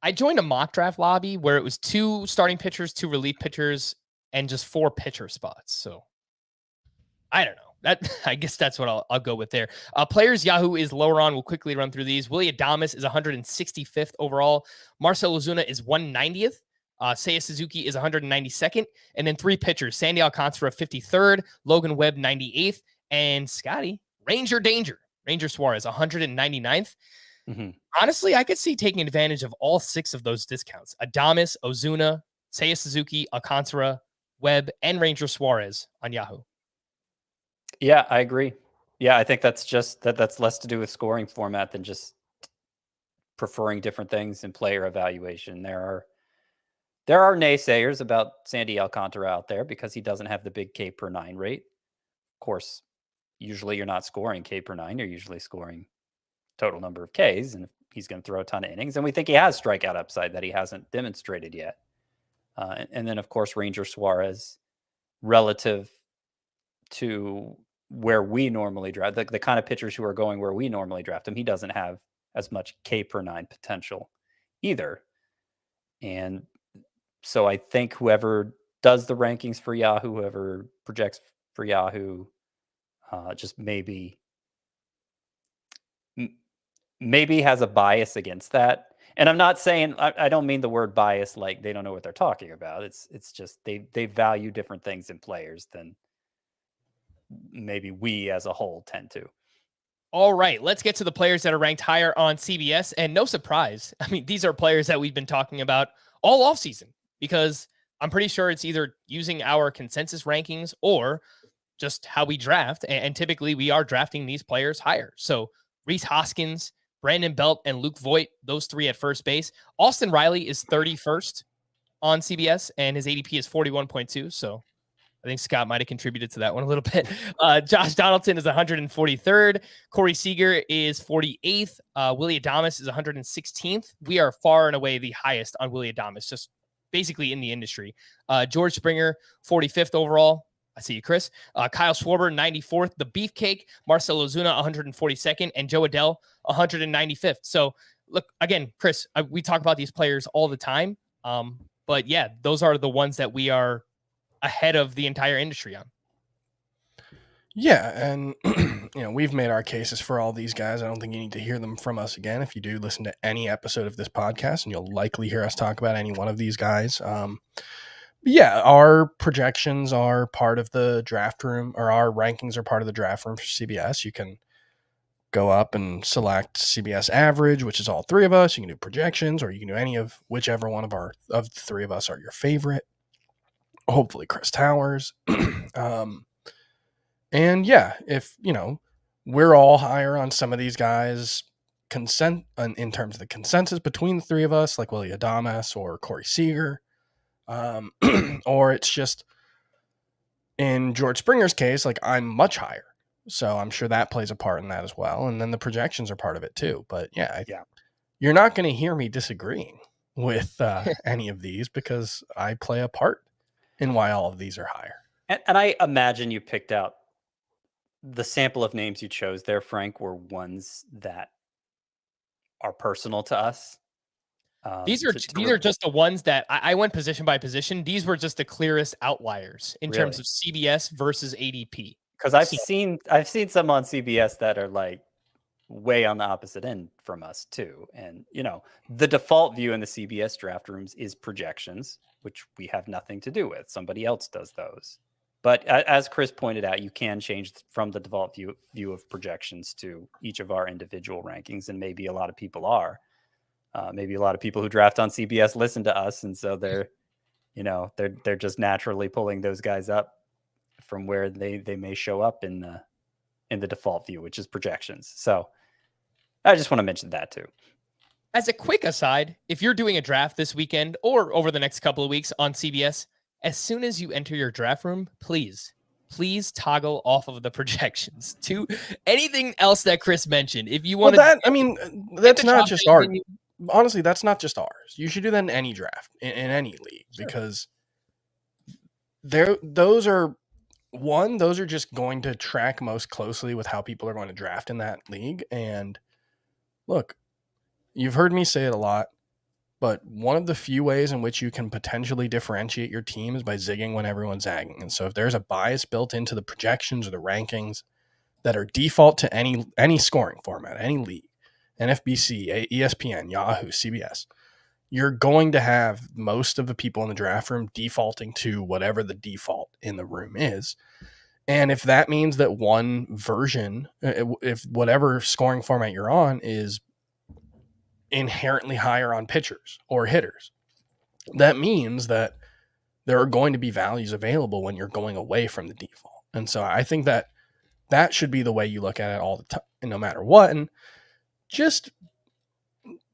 I joined a mock draft lobby where it was 2 starting pitchers, 2 relief pitchers, and just 4 pitcher spots. So I don't know. I guess that's what I'll go with there. Players Yahoo is lower on. We'll quickly run through these. Willie Adames is 165th overall. Marcell Ozuna is 190th. Seiya Suzuki is 192nd. And then 3 pitchers. Sandy Alcantara 53rd. Logan Webb 98th. And Scotty, Ranger Suarez 199th. Mm-hmm. Honestly, I could see taking advantage of all 6 of those discounts. Adames, Ozuna, Seiya Suzuki, Alcantara, Webb, and Ranger Suarez on Yahoo. Yeah, I agree. Yeah, I think that's just that's less to do with scoring format than just preferring different things in player evaluation. There are naysayers about Sandy Alcantara out there because he doesn't have the big K per 9 rate. Of course, usually you're not scoring K per 9, you're usually scoring total number of Ks, and he's going to throw a ton of innings. And we think he has strikeout upside that he hasn't demonstrated yet. And then, of course, Ranger Suarez, relative to where we normally draft, the kind of pitchers who are going where we normally draft him, he doesn't have as much K per 9 potential either. And so I think whoever does the rankings for Yahoo, whoever projects for Yahoo, just maybe has a bias against that. And I'm not saying, I don't mean the word bias like they don't know what they're talking about. It's just they value different things in players than maybe we as a whole tend to. All right, let's get to the players that are ranked higher on CBS. And no surprise, I mean, these are players that we've been talking about all offseason because I'm pretty sure it's either using our consensus rankings or just how we draft. And typically we are drafting these players higher. So Rhys Hoskins, Brandon Belt, and Luke Voit, those 3 at first base. Austin Riley is 31st on CBS, and his ADP is 41.2. So I think Scott might have contributed to that one a little bit. Josh Donaldson is 143rd. Corey Seager is 48th. Willie Adames is 116th. We are far and away the highest on Willie Adames, just basically in the industry. George Springer, 45th overall. I see you, Chris. Kyle Schwarber, 94th. The Beefcake, Marcell Ozuna, 142nd. And Joe Adell, 195th. So, look, again, Chris, we talk about these players all the time. But, yeah, those are the ones that we are ahead of the entire industry on. Yeah, and we've made our cases for all these guys. I don't think you need to hear them from us again. If you do listen to any episode of this podcast, and you'll likely hear us talk about any one of these guys. Yeah, our projections are part of the draft room, or our rankings are part of the draft room for CBS. You can go up and select CBS average, which is all 3 of us. You can do projections, or you can do any of whichever one of the 3 of us are your favorite. Hopefully Chris Towers. And yeah, if, we're all higher on some of these guys in terms of the consensus between the 3 of us, like Willie Adames or Corey Seager, or it's just in George Springer's case, like I'm much higher. So I'm sure that plays a part in that as well. And then the projections are part of it too. But yeah. You're not going to hear me disagreeing with any of these because I play a part in why all of these are higher. And I imagine you picked out the sample of names you chose there, Frank, were ones that are personal to us. These are just the ones that I went position by position. These were just the clearest outliers in terms of CBS versus ADP. Because I've seen some on CBS that are like way on the opposite end from us too. And the default view in the CBS draft rooms is projections, which we have nothing to do with. Somebody else does those. But as Chris pointed out, you can change from the default view of projections to each of our individual rankings, and maybe a lot of people are. Maybe a lot of people who draft on CBS listen to us, and so they're just naturally pulling those guys up from where they may show up in the default view, which is projections. So I just want to mention that too. As a quick aside, if you're doing a draft this weekend or over the next couple of weeks on CBS, as soon as you enter your draft room, please please toggle off of the projections to anything else that Chris mentioned. If you Well, want that's not drop just down ours. menu. Honestly, that's not just ours. You should do that in any draft, in any league, because those are just going to track most closely with how people are going to draft in that league. And look, you've heard me say it a lot, but one of the few ways in which you can potentially differentiate your team is by zigging when everyone's zagging. And so if there's a bias built into the projections or the rankings that are default to any scoring format, any league, NFBC, ESPN, Yahoo, CBS, you're going to have most of the people in the draft room defaulting to whatever the default in the room is. And if that means that one version, if whatever scoring format you're on is inherently higher on pitchers or hitters, that means that there are going to be values available when you're going away from the default. And so I think that should be the way you look at it all the time, no matter what. And just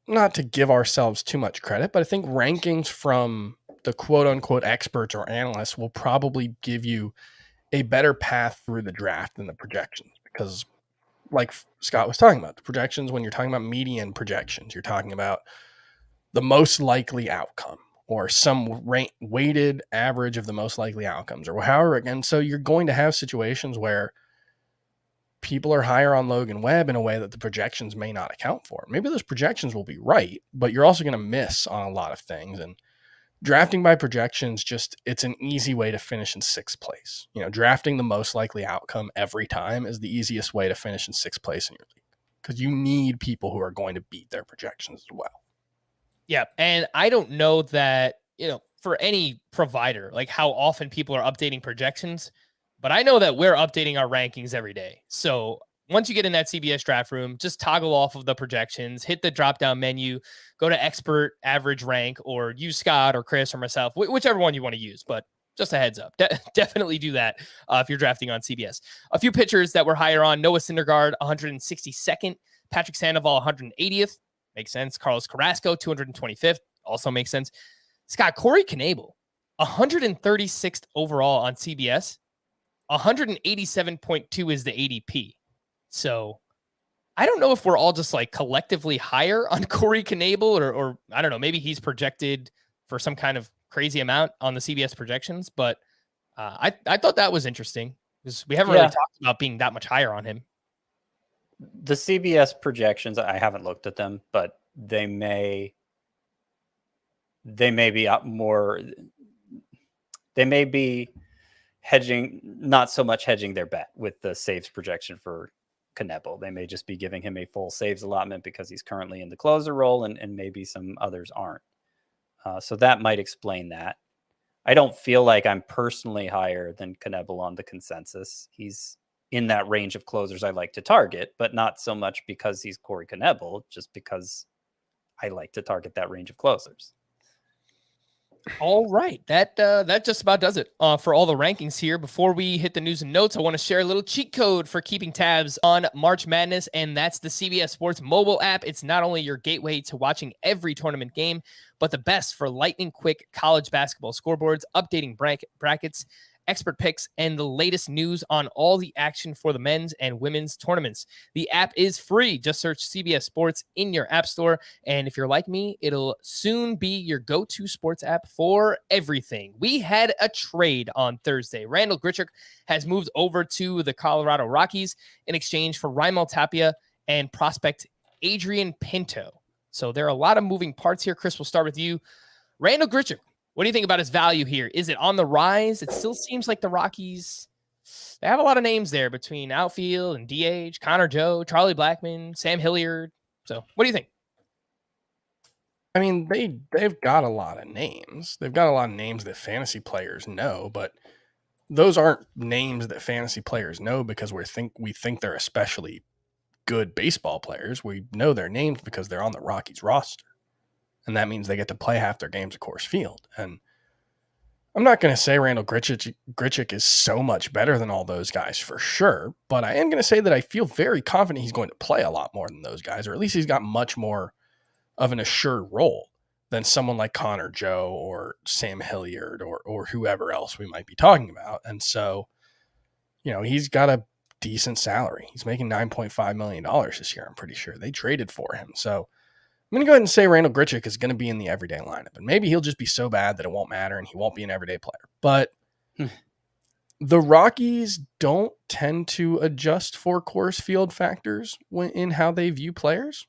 not to give ourselves too much credit, but I think rankings from the quote unquote experts or analysts will probably give you a better path through the draft than the projections, because like Scott was talking about, the projections, when you're talking about median projections, you're talking about the most likely outcome or some weighted average of the most likely outcomes or however. And so you're going to have situations where people are higher on Logan Webb in a way that the projections may not account for. Maybe those projections will be right, but you're also going to miss on a lot of things. And drafting by projections, it's an easy way to finish in sixth place. Drafting the most likely outcome every time is the easiest way to finish in sixth place in your league, because you need people who are going to beat their projections as well. Yeah. And I don't know that, for any provider, like how often people are updating projections, but I know that we're updating our rankings every day. So once you get in that CBS draft room, just toggle off of the projections, hit the drop-down menu, go to expert, average, rank, or use Scott or Chris or myself, whichever one you want to use. But just a heads up, definitely do that if you're drafting on CBS. A few pitchers that were higher on: Noah Syndergaard, 162nd, Patrick Sandoval, 180th. Makes sense. Carlos Carrasco, 225th. Also makes sense. Scott, Corey Knebel, 136th overall on CBS. 187.2 is the ADP. So I don't know if we're all just like collectively higher on Corey Knebel or I don't know, maybe he's projected for some kind of crazy amount on the CBS projections, but I thought that was interesting because we haven't really talked about being that much higher on him. The CBS projections, I haven't looked at them, but they may be more, they may be hedging, not so much hedging their bet with the saves projection for Knebel. They may just be giving him a full saves allotment because he's currently in the closer role, and maybe some others aren't. So that might explain that. I don't feel like I'm personally higher than Knebel on the consensus. He's in that range of closers I like to target, but not so much because he's Corey Knebel, just because I like to target that range of closers. All right. That just about does it for all the rankings here. Before we hit the news and notes, I want to share a little cheat code for keeping tabs on March Madness, and that's the CBS Sports mobile app. It's not only your gateway to watching every tournament game, but the best for lightning quick college basketball scoreboards, updating brackets, expert picks, and the latest news on all the action for the men's and women's tournaments. The app is free. Just search CBS Sports in your app store. And if you're like me, it'll soon be your go-to sports app for everything. We had a trade on Thursday. Randall Grichuk has moved over to the Colorado Rockies in exchange for Raimel Tapia and prospect Adrian Pinto. So there are a lot of moving parts here. Chris, we'll start with you. Randall Grichuk, what do you think about his value here? Is it on the rise? It still seems like the Rockies, they have a lot of names there between outfield and DH, Connor Joe, Charlie Blackmon, Sam Hilliard. So what do you think? I mean, they've got a lot of names. They've got a lot of names that fantasy players know, but those aren't names that fantasy players know because we think they're especially good baseball players. We know their names because they're on the Rockies roster. And that means they get to play half their games at Coors Field. And I'm not going to say Randall Grichuk is so much better than all those guys for sure, but I am going to say that I feel very confident he's going to play a lot more than those guys, or at least he's got much more of an assured role than someone like Connor Joe or Sam Hilliard or whoever else we might be talking about. And so he's got a decent salary. He's making $9.5 million this year, I'm pretty sure. They traded for him. So I'm going to go ahead and say Randall Grichuk is going to be in the everyday lineup. And maybe he'll just be so bad that it won't matter and he won't be an everyday player. But the Rockies don't tend to adjust for course field factors in how they view players.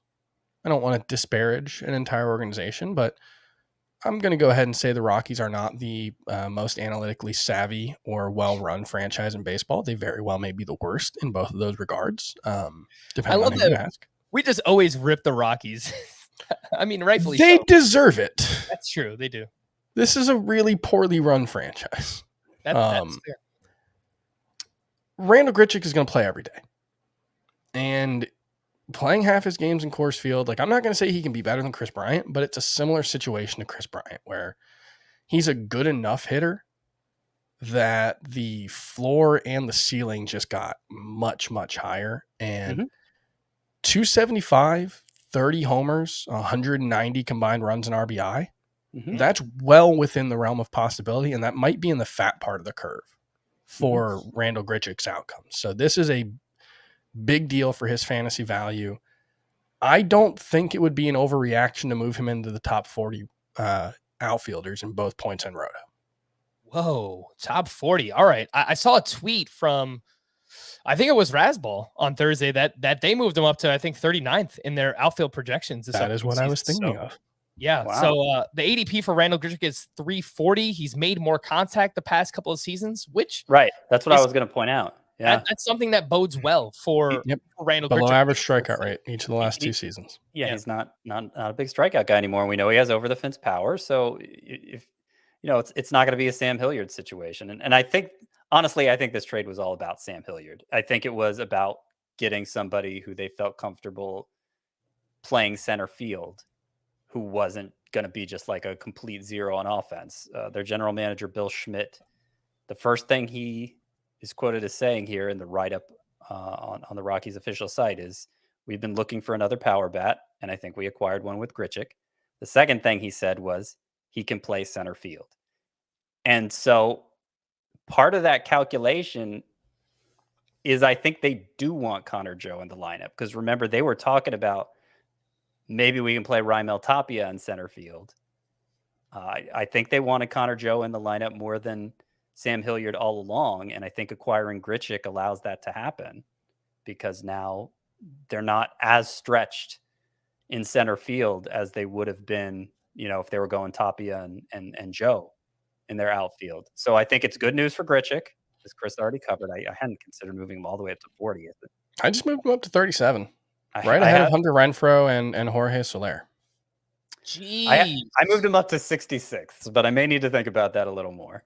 I don't want to disparage an entire organization, but I'm going to go ahead and say the Rockies are not the most analytically savvy or well-run franchise in baseball. They very well may be the worst in both of those regards, depending on who you ask. We just always rip the Rockies. I mean, rightfully They so. deserve it. That's true. They do. This is a really poorly run franchise. That's fair. Randall Grichuk is going to play every day. And playing half his games in course field, I'm not going to say he can be better than Chris Bryant, but it's a similar situation to Chris Bryant where he's a good enough hitter that the floor and the ceiling just got much, much higher. And 275, 30 homers, 190 combined runs and RBI, that's well within the realm of possibility. And that might be in the fat part of the curve for Randall Grichuk's outcomes. So this is a big deal for his fantasy value. I don't think it would be an overreaction to move him into the top 40 outfielders in both points and roto. Whoa, top 40. All right. I saw a tweet from, I think it was Rasball on Thursday that they moved him up to, I think, 39th in their outfield projections. That is what I was thinking of. Yeah. Wow. So the ADP for Randall Grichuk is 340. He's made more contact the past couple of seasons, which That's what I was going to point out. Yeah. That's something that bodes well for Randall Below Grichuk. average strikeout rate each of the last two seasons. Yeah, he's not a big strikeout guy anymore. We know he has over the fence power. So if it's not going to be a Sam Hilliard situation. And I think, honestly, I think this trade was all about Sam Hilliard. I think it was about getting somebody who they felt comfortable playing center field, who wasn't going to be just like a complete zero on offense. Their general manager, Bill Schmidt, the first thing he is quoted as saying here in the write-up on the Rockies official site is, we've been looking for another power bat, and I think we acquired one with Grichuk. The second thing he said was he can play center field. And so part of that calculation is I think they do want Connor Joe in the lineup, because remember, they were talking about maybe we can play Raimel Tapia in center field. I think they wanted Connor Joe in the lineup more than Sam Hilliard all along, and I think acquiring Grichuk allows that to happen, because now they're not as stretched in center field as they would have been, if they were going Tapia and Joe in their outfield. So I think it's good news for Grichuk, as Chris already covered. I hadn't considered moving him all the way up to 40. I just moved him up to 37, right ahead of Hunter Renfroe and Jorge Soler. Gee, I moved him up to 66, but I may need to think about that a little more.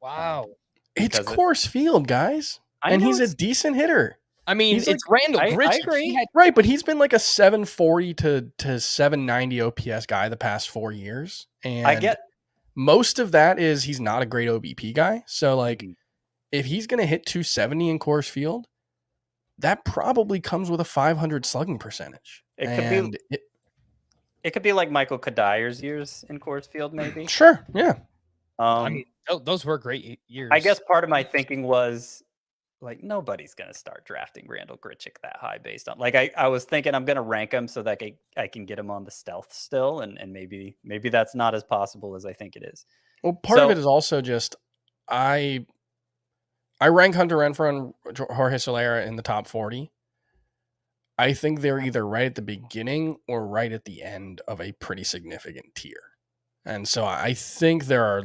wow. It's course field, guys. And he's a decent hitter. I mean, He's it's Randall Grichuk. I agree. Right, but he's been like a 740 to 790 OPS guy the past 4 years. And I get most of that is he's not a great OBP guy. So if he's going to hit 270 in course field, that probably comes with a 500 slugging percentage. It could be like Michael Kadyr's years in course field, maybe. Sure, yeah. I mean, those were great years. I guess part of my thinking was nobody's going to start drafting Randall Grichuk that high based on I was thinking I'm going to rank him so that I can get him on the stealth still. And maybe that's not as possible as I think it is. Well, part of it is also just, I rank Hunter Renfroe and Jorge Soler in the top 40. I think they're either right at the beginning or right at the end of a pretty significant tier. And so I think there are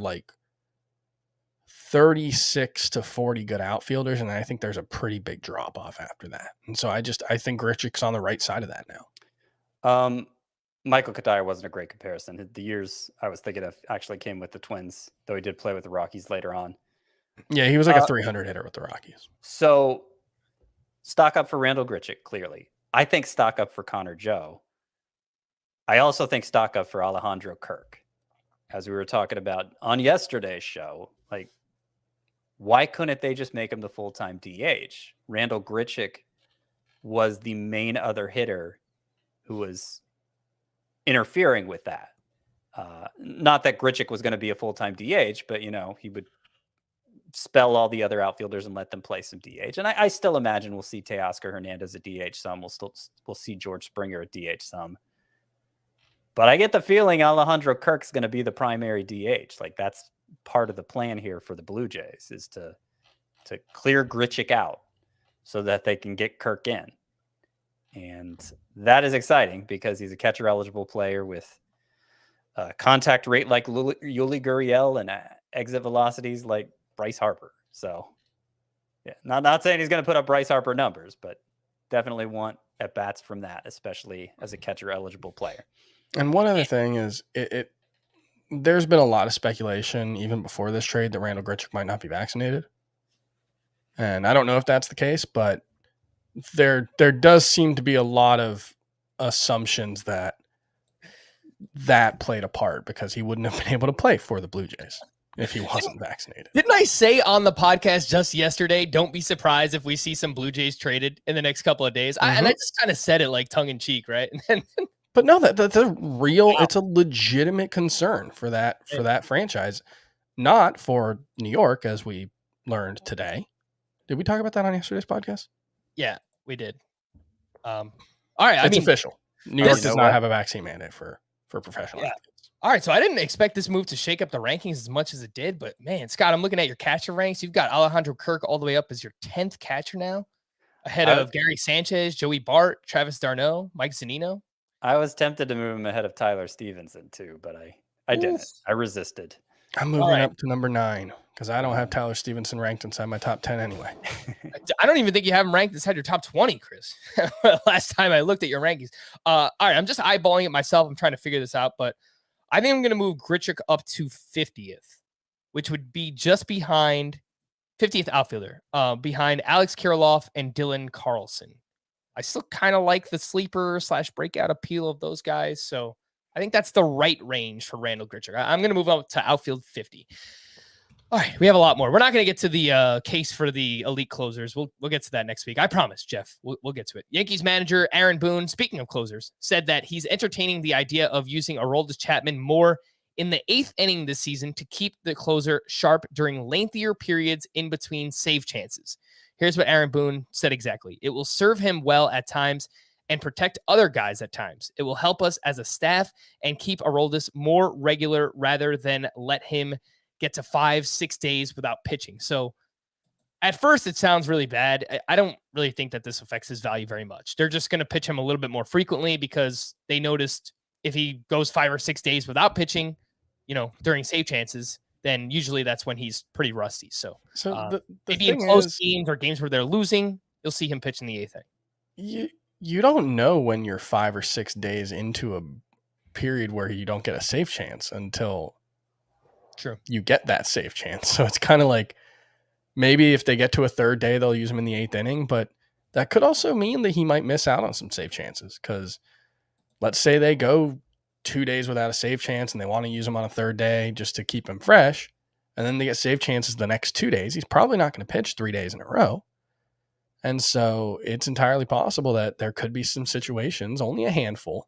36 to 40 good outfielders, and I think there's a pretty big drop off after that. And so I think Grichuk's on the right side of that now. Michael Kadyr wasn't a great comparison. The years I was thinking of actually came with the Twins, though he did play with the Rockies later on. Yeah, he was like a 300 hitter with the Rockies. So stock up for Randall Grichuk, clearly. I think stock up for Connor Joe. I also think stock up for Alejandro Kirk. As we were talking about on yesterday's show, why couldn't they just make him the full-time DH? Randall Grichuk was the main other hitter who was interfering with that. Not that Grichuk was going to be a full-time DH, but he would spell all the other outfielders and let them play some DH. And I still imagine we'll see Teoscar Hernandez at DH some. We'll see George Springer at DH some. But I get the feeling Alejandro Kirk's going to be the primary DH. Like that's part of the plan here for the Blue Jays is to clear Grichuk out so that they can get Kirk in. And that is exciting because he's a catcher eligible player with a contact rate like Yuli Gurriel and exit velocities like Bryce Harper. So yeah, not saying he's going to put up Bryce Harper numbers, but definitely want at bats from that, especially as a catcher eligible player. And one other thing is there's been a lot of speculation even before this trade that Randall Grichuk might not be vaccinated. And I don't know if that's the case, but there does seem to be a lot of assumptions that played a part because he wouldn't have been able to play for the Blue Jays if he wasn't vaccinated. Didn't I say on the podcast just yesterday, don't be surprised if we see some Blue Jays traded in the next couple of days? And I just kind of said it like tongue in cheek, right? But no, that's a real, it's a legitimate concern for that franchise, not for New York, as we learned today. Did we talk about that on yesterday's podcast? Yeah, we did. All right. It's official. New York does not have a vaccine mandate for professional athletes. All right. So I didn't expect this move to shake up the rankings as much as it did, but man, Scott, I'm looking at your catcher ranks. You've got Alejandro Kirk all the way up as your 10th catcher now, ahead of Gary Sanchez, Joey Bart, Travis d'Arnaud, Mike Zunino. I was tempted to move him ahead of Tyler Stevenson too, but I didn't. I resisted. I'm moving up to number 9 because I don't have Tyler Stevenson ranked inside my top 10 anyway. I don't even think you have him ranked inside your top 20, Chris. Last time I looked at your rankings. All right, I'm just eyeballing it myself. I'm trying to figure this out, but I think I'm going to move Grichuk up to 50th, which would be just behind 50th outfielder, behind Alex Kirilloff and Dylan Carlson. I still kind of like the sleeper / breakout appeal of those guys, so I think that's the right range for Randall Grichuk. I'm going to move up to outfield 50. All right, we have a lot more. We're not going to get to the case for the elite closers. We'll get to that next week. I promise, Jeff. We'll get to it. Yankees manager Aaron Boone, speaking of closers, said that he's entertaining the idea of using Aroldis Chapman more in the 8th inning this season to keep the closer sharp during lengthier periods in between save chances. Here's what Aaron Boone said exactly. It will serve him well at times and protect other guys at times. It will help us as a staff and keep Aroldis more regular rather than let him get to 5-6 days without pitching. So at first it sounds really bad. I don't really think that this affects his value very much. They're just going to pitch him a little bit more frequently because they noticed if he goes 5 or 6 days without pitching, during save chances, then usually that's when he's pretty rusty. So the maybe in close games or games where they're losing, you'll see him pitch in the 8th inning. You don't know when you're 5 or 6 days into a period where you don't get a save chance until you get that save chance. So it's kind of like maybe if they get to a 3rd day, they'll use him in the 8th inning, but that could also mean that he might miss out on some save chances because let's say they go 2 days without a save chance and they want to use him on a 3rd day just to keep him fresh, and then they get save chances the next 2 days. He's probably not going to pitch 3 days in a row. And so it's entirely possible that there could be some situations, only a handful,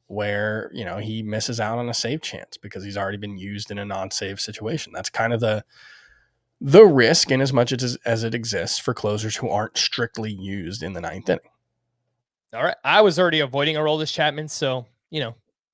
where, he misses out on a save chance because he's already been used in a non-save situation. That's kind of the risk in as much as it exists for closers who aren't strictly used in the 9th inning. All right. I was already avoiding Aroldis Chapman, so,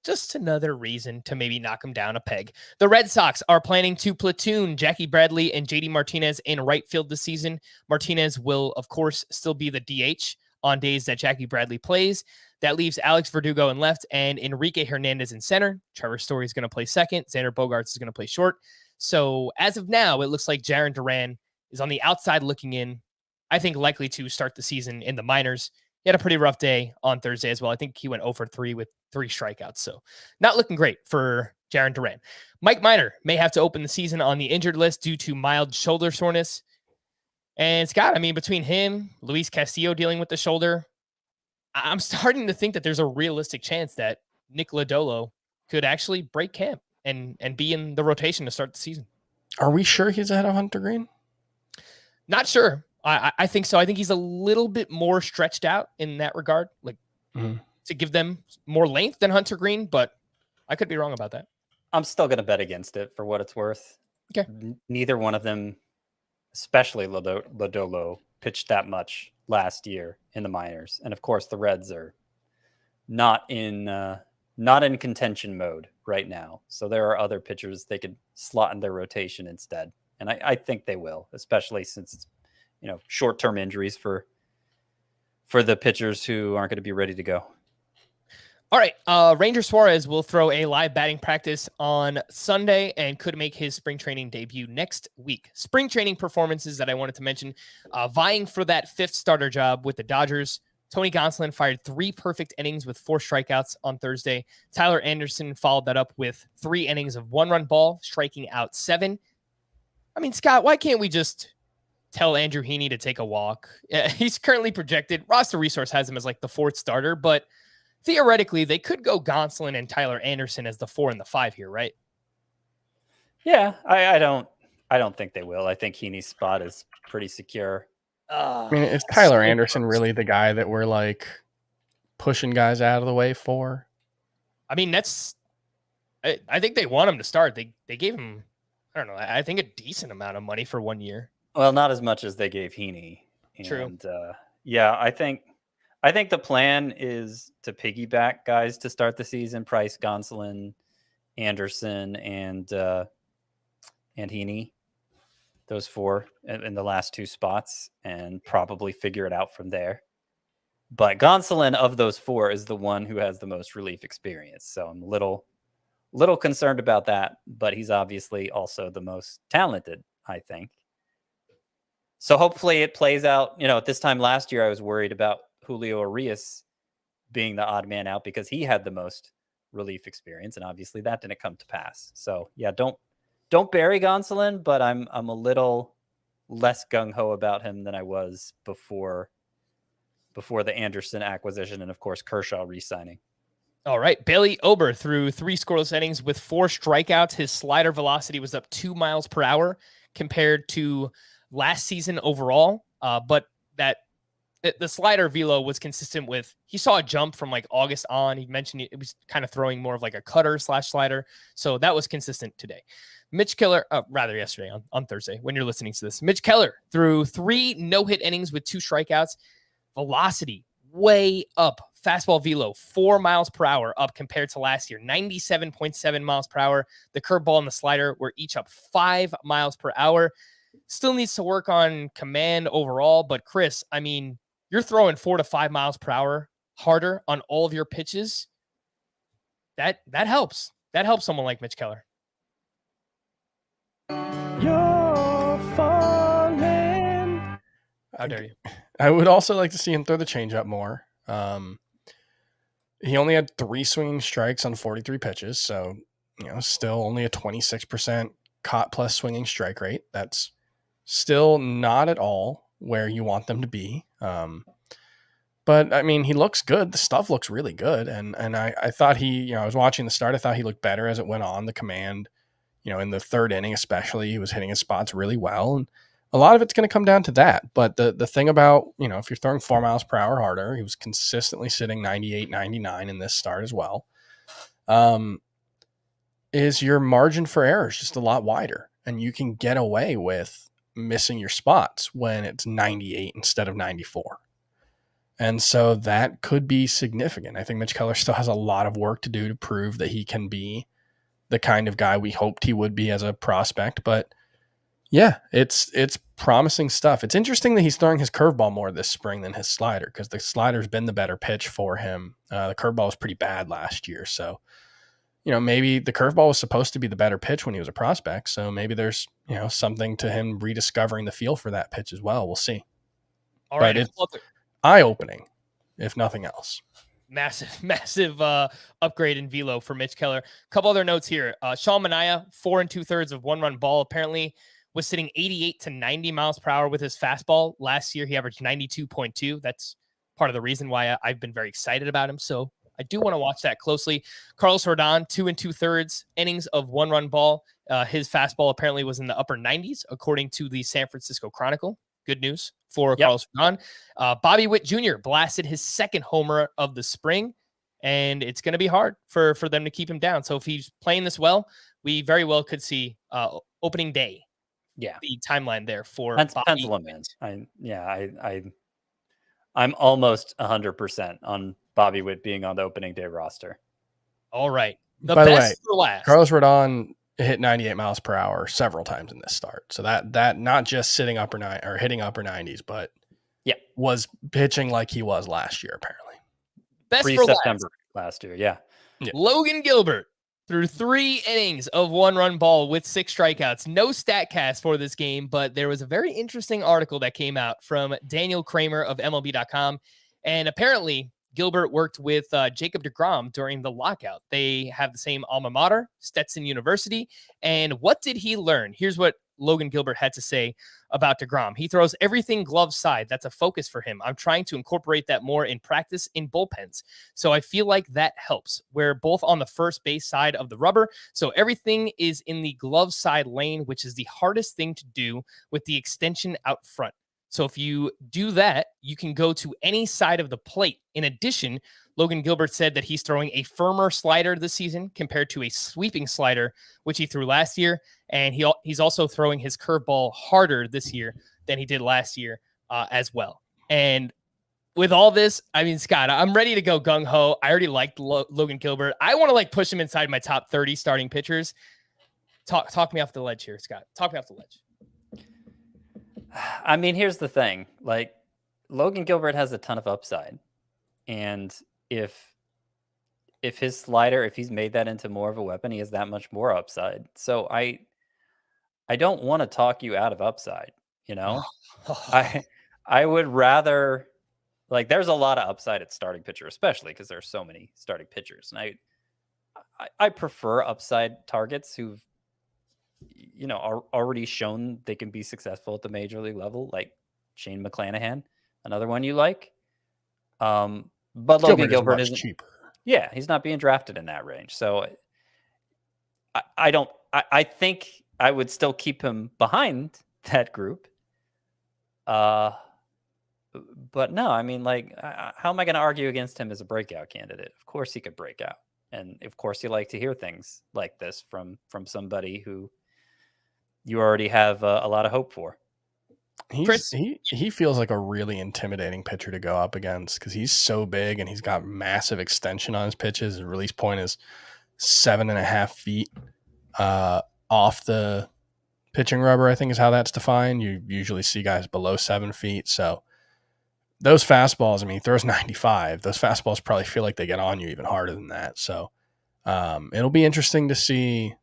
just another reason to maybe knock him down a peg. The Red Sox are planning to platoon Jackie Bradley and JD Martinez in right field this season. Martinez will, of course, still be the DH on days that Jackie Bradley plays. That leaves Alex Verdugo in left and Enrique Hernandez in center. Trevor Story is going to play second. Xander Bogaerts is going to play short. So as of now, it looks like Jarren Duran is on the outside looking in. I think likely to start the season in the minors. He had a pretty rough day on Thursday as well. I think he went 0 for 3 with 3 strikeouts. So not looking great for Jarren Duran. Mike Minor may have to open the season on the injured list due to mild shoulder soreness. And Scott, between him, Luis Castillo dealing with the shoulder, I'm starting to think that there's a realistic chance that Nick Lodolo could actually break camp and be in the rotation to start the season. Are we sure he's ahead of Hunter Green? Not sure. I think so. I think he's a little bit more stretched out in that regard, to give them more length than Hunter Green, but I could be wrong about that. I'm still going to bet against it for what it's worth. Okay. Neither one of them especially Lodolo, pitched that much last year in the minors. And of course, the Reds are not in contention mode right now. So there are other pitchers they could slot in their rotation instead. And I think they will, especially since it's, short-term injuries for the pitchers who aren't going to be ready to go. All right. Ranger Suarez will throw a live batting practice on Sunday and could make his spring training debut next week. Spring training performances that I wanted to mention, vying for that 5th starter job with the Dodgers. Tony Gonsolin fired 3 perfect innings with 4 strikeouts on Thursday. Tyler Anderson followed that up with 3 innings of 1-run ball, striking out 7. I mean, Scott, why can't we just tell Andrew Heaney to take a walk? He's currently projected. Roster Resource has him as like the 4th starter, but theoretically, they could go Gonsolin and Tyler Anderson as the 4 and the 5 here, right? Yeah, I don't think they will. I think Heaney's spot is pretty secure. I mean, is Tyler Anderson really the guy that we're like pushing guys out of the way for? I mean, I think they want him to start. They gave him, I don't know, I think a decent amount of money for 1 year. Well, not as much as they gave Heaney. True. And yeah, I think the plan is to piggyback guys to start the season: Price, Gonsolin, Anderson, and Heaney. Those 4 in the last 2 spots, and probably figure it out from there. But Gonsolin, of those 4, is the one who has the most relief experience. So I'm a little concerned about that, but he's obviously also the most talented, I think. So hopefully it plays out. At this time last year, I was worried about Julio Urias being the odd man out because he had the most relief experience, and obviously that didn't come to pass. So yeah, don't bury Gonsolin, but I'm a little less gung-ho about him than I was before the Anderson acquisition, and of course Kershaw re-signing. All right. Bailey Ober threw 3 scoreless innings with 4 strikeouts. His slider velocity was up 2 miles per hour compared to last season overall. But the slider velo was consistent with, he saw a jump from like August on. He mentioned it was kind of throwing more of like a cutter / slider. So that was consistent today. Mitch Keller, yesterday on Thursday, when you're listening to this, Mitch Keller threw 3 no-hit innings with 2 strikeouts. Velocity way up. Fastball velo 4 miles per hour up compared to last year, 97.7 miles per hour. The curveball and the slider were each up 5 miles per hour. Still needs to work on command overall, but Chris, I mean, you're throwing 4 to 5 miles per hour harder on all of your pitches. That helps. That helps someone like Mitch Keller. You're falling. How dare you? I would also like to see him throw the changeup more. He only had 3 swinging strikes on 43 pitches, so still only a 26% caught plus swinging strike rate. That's still not at all where you want them to be. But I mean, he looks good. The stuff looks really good, and I thought he, I was watching the start. I thought he looked better as it went on. The command, in the 3rd inning especially, he was hitting his spots really well, and a lot of it's going to come down to that. But the thing about, if you're throwing 4 miles per hour harder, he was consistently sitting 98, 99 in this start as well, is your margin for error is just a lot wider, and you can get away with missing your spots when it's 98 instead of 94. And so that could be significant. I think Mitch Keller still has a lot of work to do to prove that he can be the kind of guy we hoped he would be as a prospect. But yeah, it's promising stuff. It's interesting that he's throwing his curveball more this spring than his slider, because the slider's been the better pitch for him. The curveball was pretty bad last year. So, maybe the curveball was supposed to be the better pitch when he was a prospect. So maybe there's, something to him rediscovering the feel for that pitch as well. We'll see. All right. But it's eye-opening, if nothing else. Massive upgrade in velo for Mitch Keller. A couple other notes here. Sean Manaea, 4 2/3 of 1-run ball, apparently was sitting 88 to 90 miles per hour with his fastball. Last year, he averaged 92.2. That's part of the reason why I've been very excited about him. So I do want to watch that closely. Carlos Rodon, 2 2/3 innings of 1-run ball. His fastball apparently was in the upper 90s, according to the San Francisco Chronicle. Good news for Carlos Rodon. Bobby Witt Jr. blasted his 2nd homer of the spring, and it's going to be hard for them to keep him down. So if he's playing this well, we very well could see opening day Yeah. the timeline there for Bobby Pencil him in. I'm almost 100% on Bobby Witt being on the opening day roster. All right. By the way, best for last. Carlos Rodon hit 98 miles per hour several times in this start. So that not just sitting hitting upper 90s, but was pitching like he was last year, apparently. Best for September last year. Yeah. Logan Gilbert threw 3 innings of 1-run ball with 6 strikeouts. No StatCast for this game, but there was a very interesting article that came out from Daniel Kramer of MLB.com. And apparently Gilbert worked with Jacob deGrom during the lockout. They have the same alma mater, Stetson University. And what did he learn? Here's what Logan Gilbert had to say about deGrom. He throws everything glove side. That's a focus for him. I'm trying to incorporate that more in practice in bullpens. So I feel like that helps. We're both on the first base side of the rubber. So everything is in the glove side lane, which is the hardest thing to do with the extension out front. So if you do that, you can go to any side of the plate. In addition, Logan Gilbert said that he's throwing a firmer slider this season compared to a sweeping slider, which he threw last year. And he's also throwing his curveball harder this year than he did last year as well. And with all this, I mean, Scott, I'm ready to go gung-ho. I already liked Logan Gilbert. I want to push him inside my top 30 starting pitchers. Talk me off the ledge here, Scott. Talk me off the ledge. I mean, here's the thing. Logan Gilbert has a ton of upside. And if his slider, if he's made that into more of a weapon, he has that much more upside. So I don't want to talk you out of upside, I would rather there's a lot of upside at starting pitcher, especially because there's so many starting pitchers. And I prefer upside targets who've are already shown they can be successful at the major league level, like Shane McClanahan, another one you like. But Logan Gilbert isn't cheaper. Yeah, he's not being drafted in that range. So I think I would still keep him behind that group. But no, I mean, how am I going to argue against him as a breakout candidate? Of course he could break out. And of course you like to hear things like this from somebody who you already have a lot of hope for. He feels like a really intimidating pitcher to go up against because he's so big and he's got massive extension on his pitches. His release point is 7.5 feet off the pitching rubber, I think is how that's defined. You usually see guys below 7 feet. So those fastballs, I mean, he throws 95. Those fastballs probably feel like they get on you even harder than that. So it'll be interesting to see.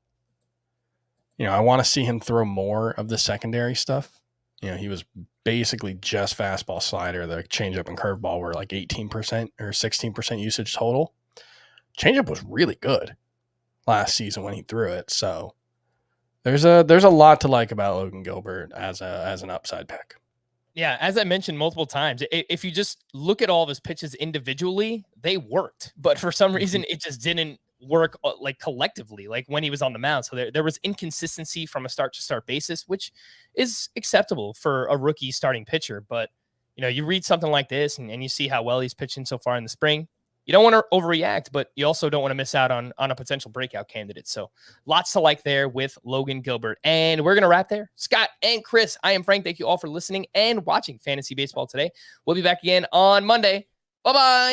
I want to see him throw more of the secondary stuff. He was basically just fastball, slider. The changeup and curveball were 18% or 16% usage total. Changeup was really good last season when he threw it. So there's a lot to like about Logan Gilbert as an upside pick. Yeah, as I mentioned multiple times, if you just look at all of his pitches individually, they worked. But for some reason, it just didn't work collectively, when he was on the mound. So there was inconsistency from a start-to-start basis, which is acceptable for a rookie starting pitcher. But, you read something like this and you see how well he's pitching so far in the spring. You don't want to overreact, but you also don't want to miss out on a potential breakout candidate. So lots to like there with Logan Gilbert. And we're going to wrap there. Scott and Chris, I am Frank. Thank you all for listening and watching Fantasy Baseball today. We'll be back again on Monday. Bye-bye.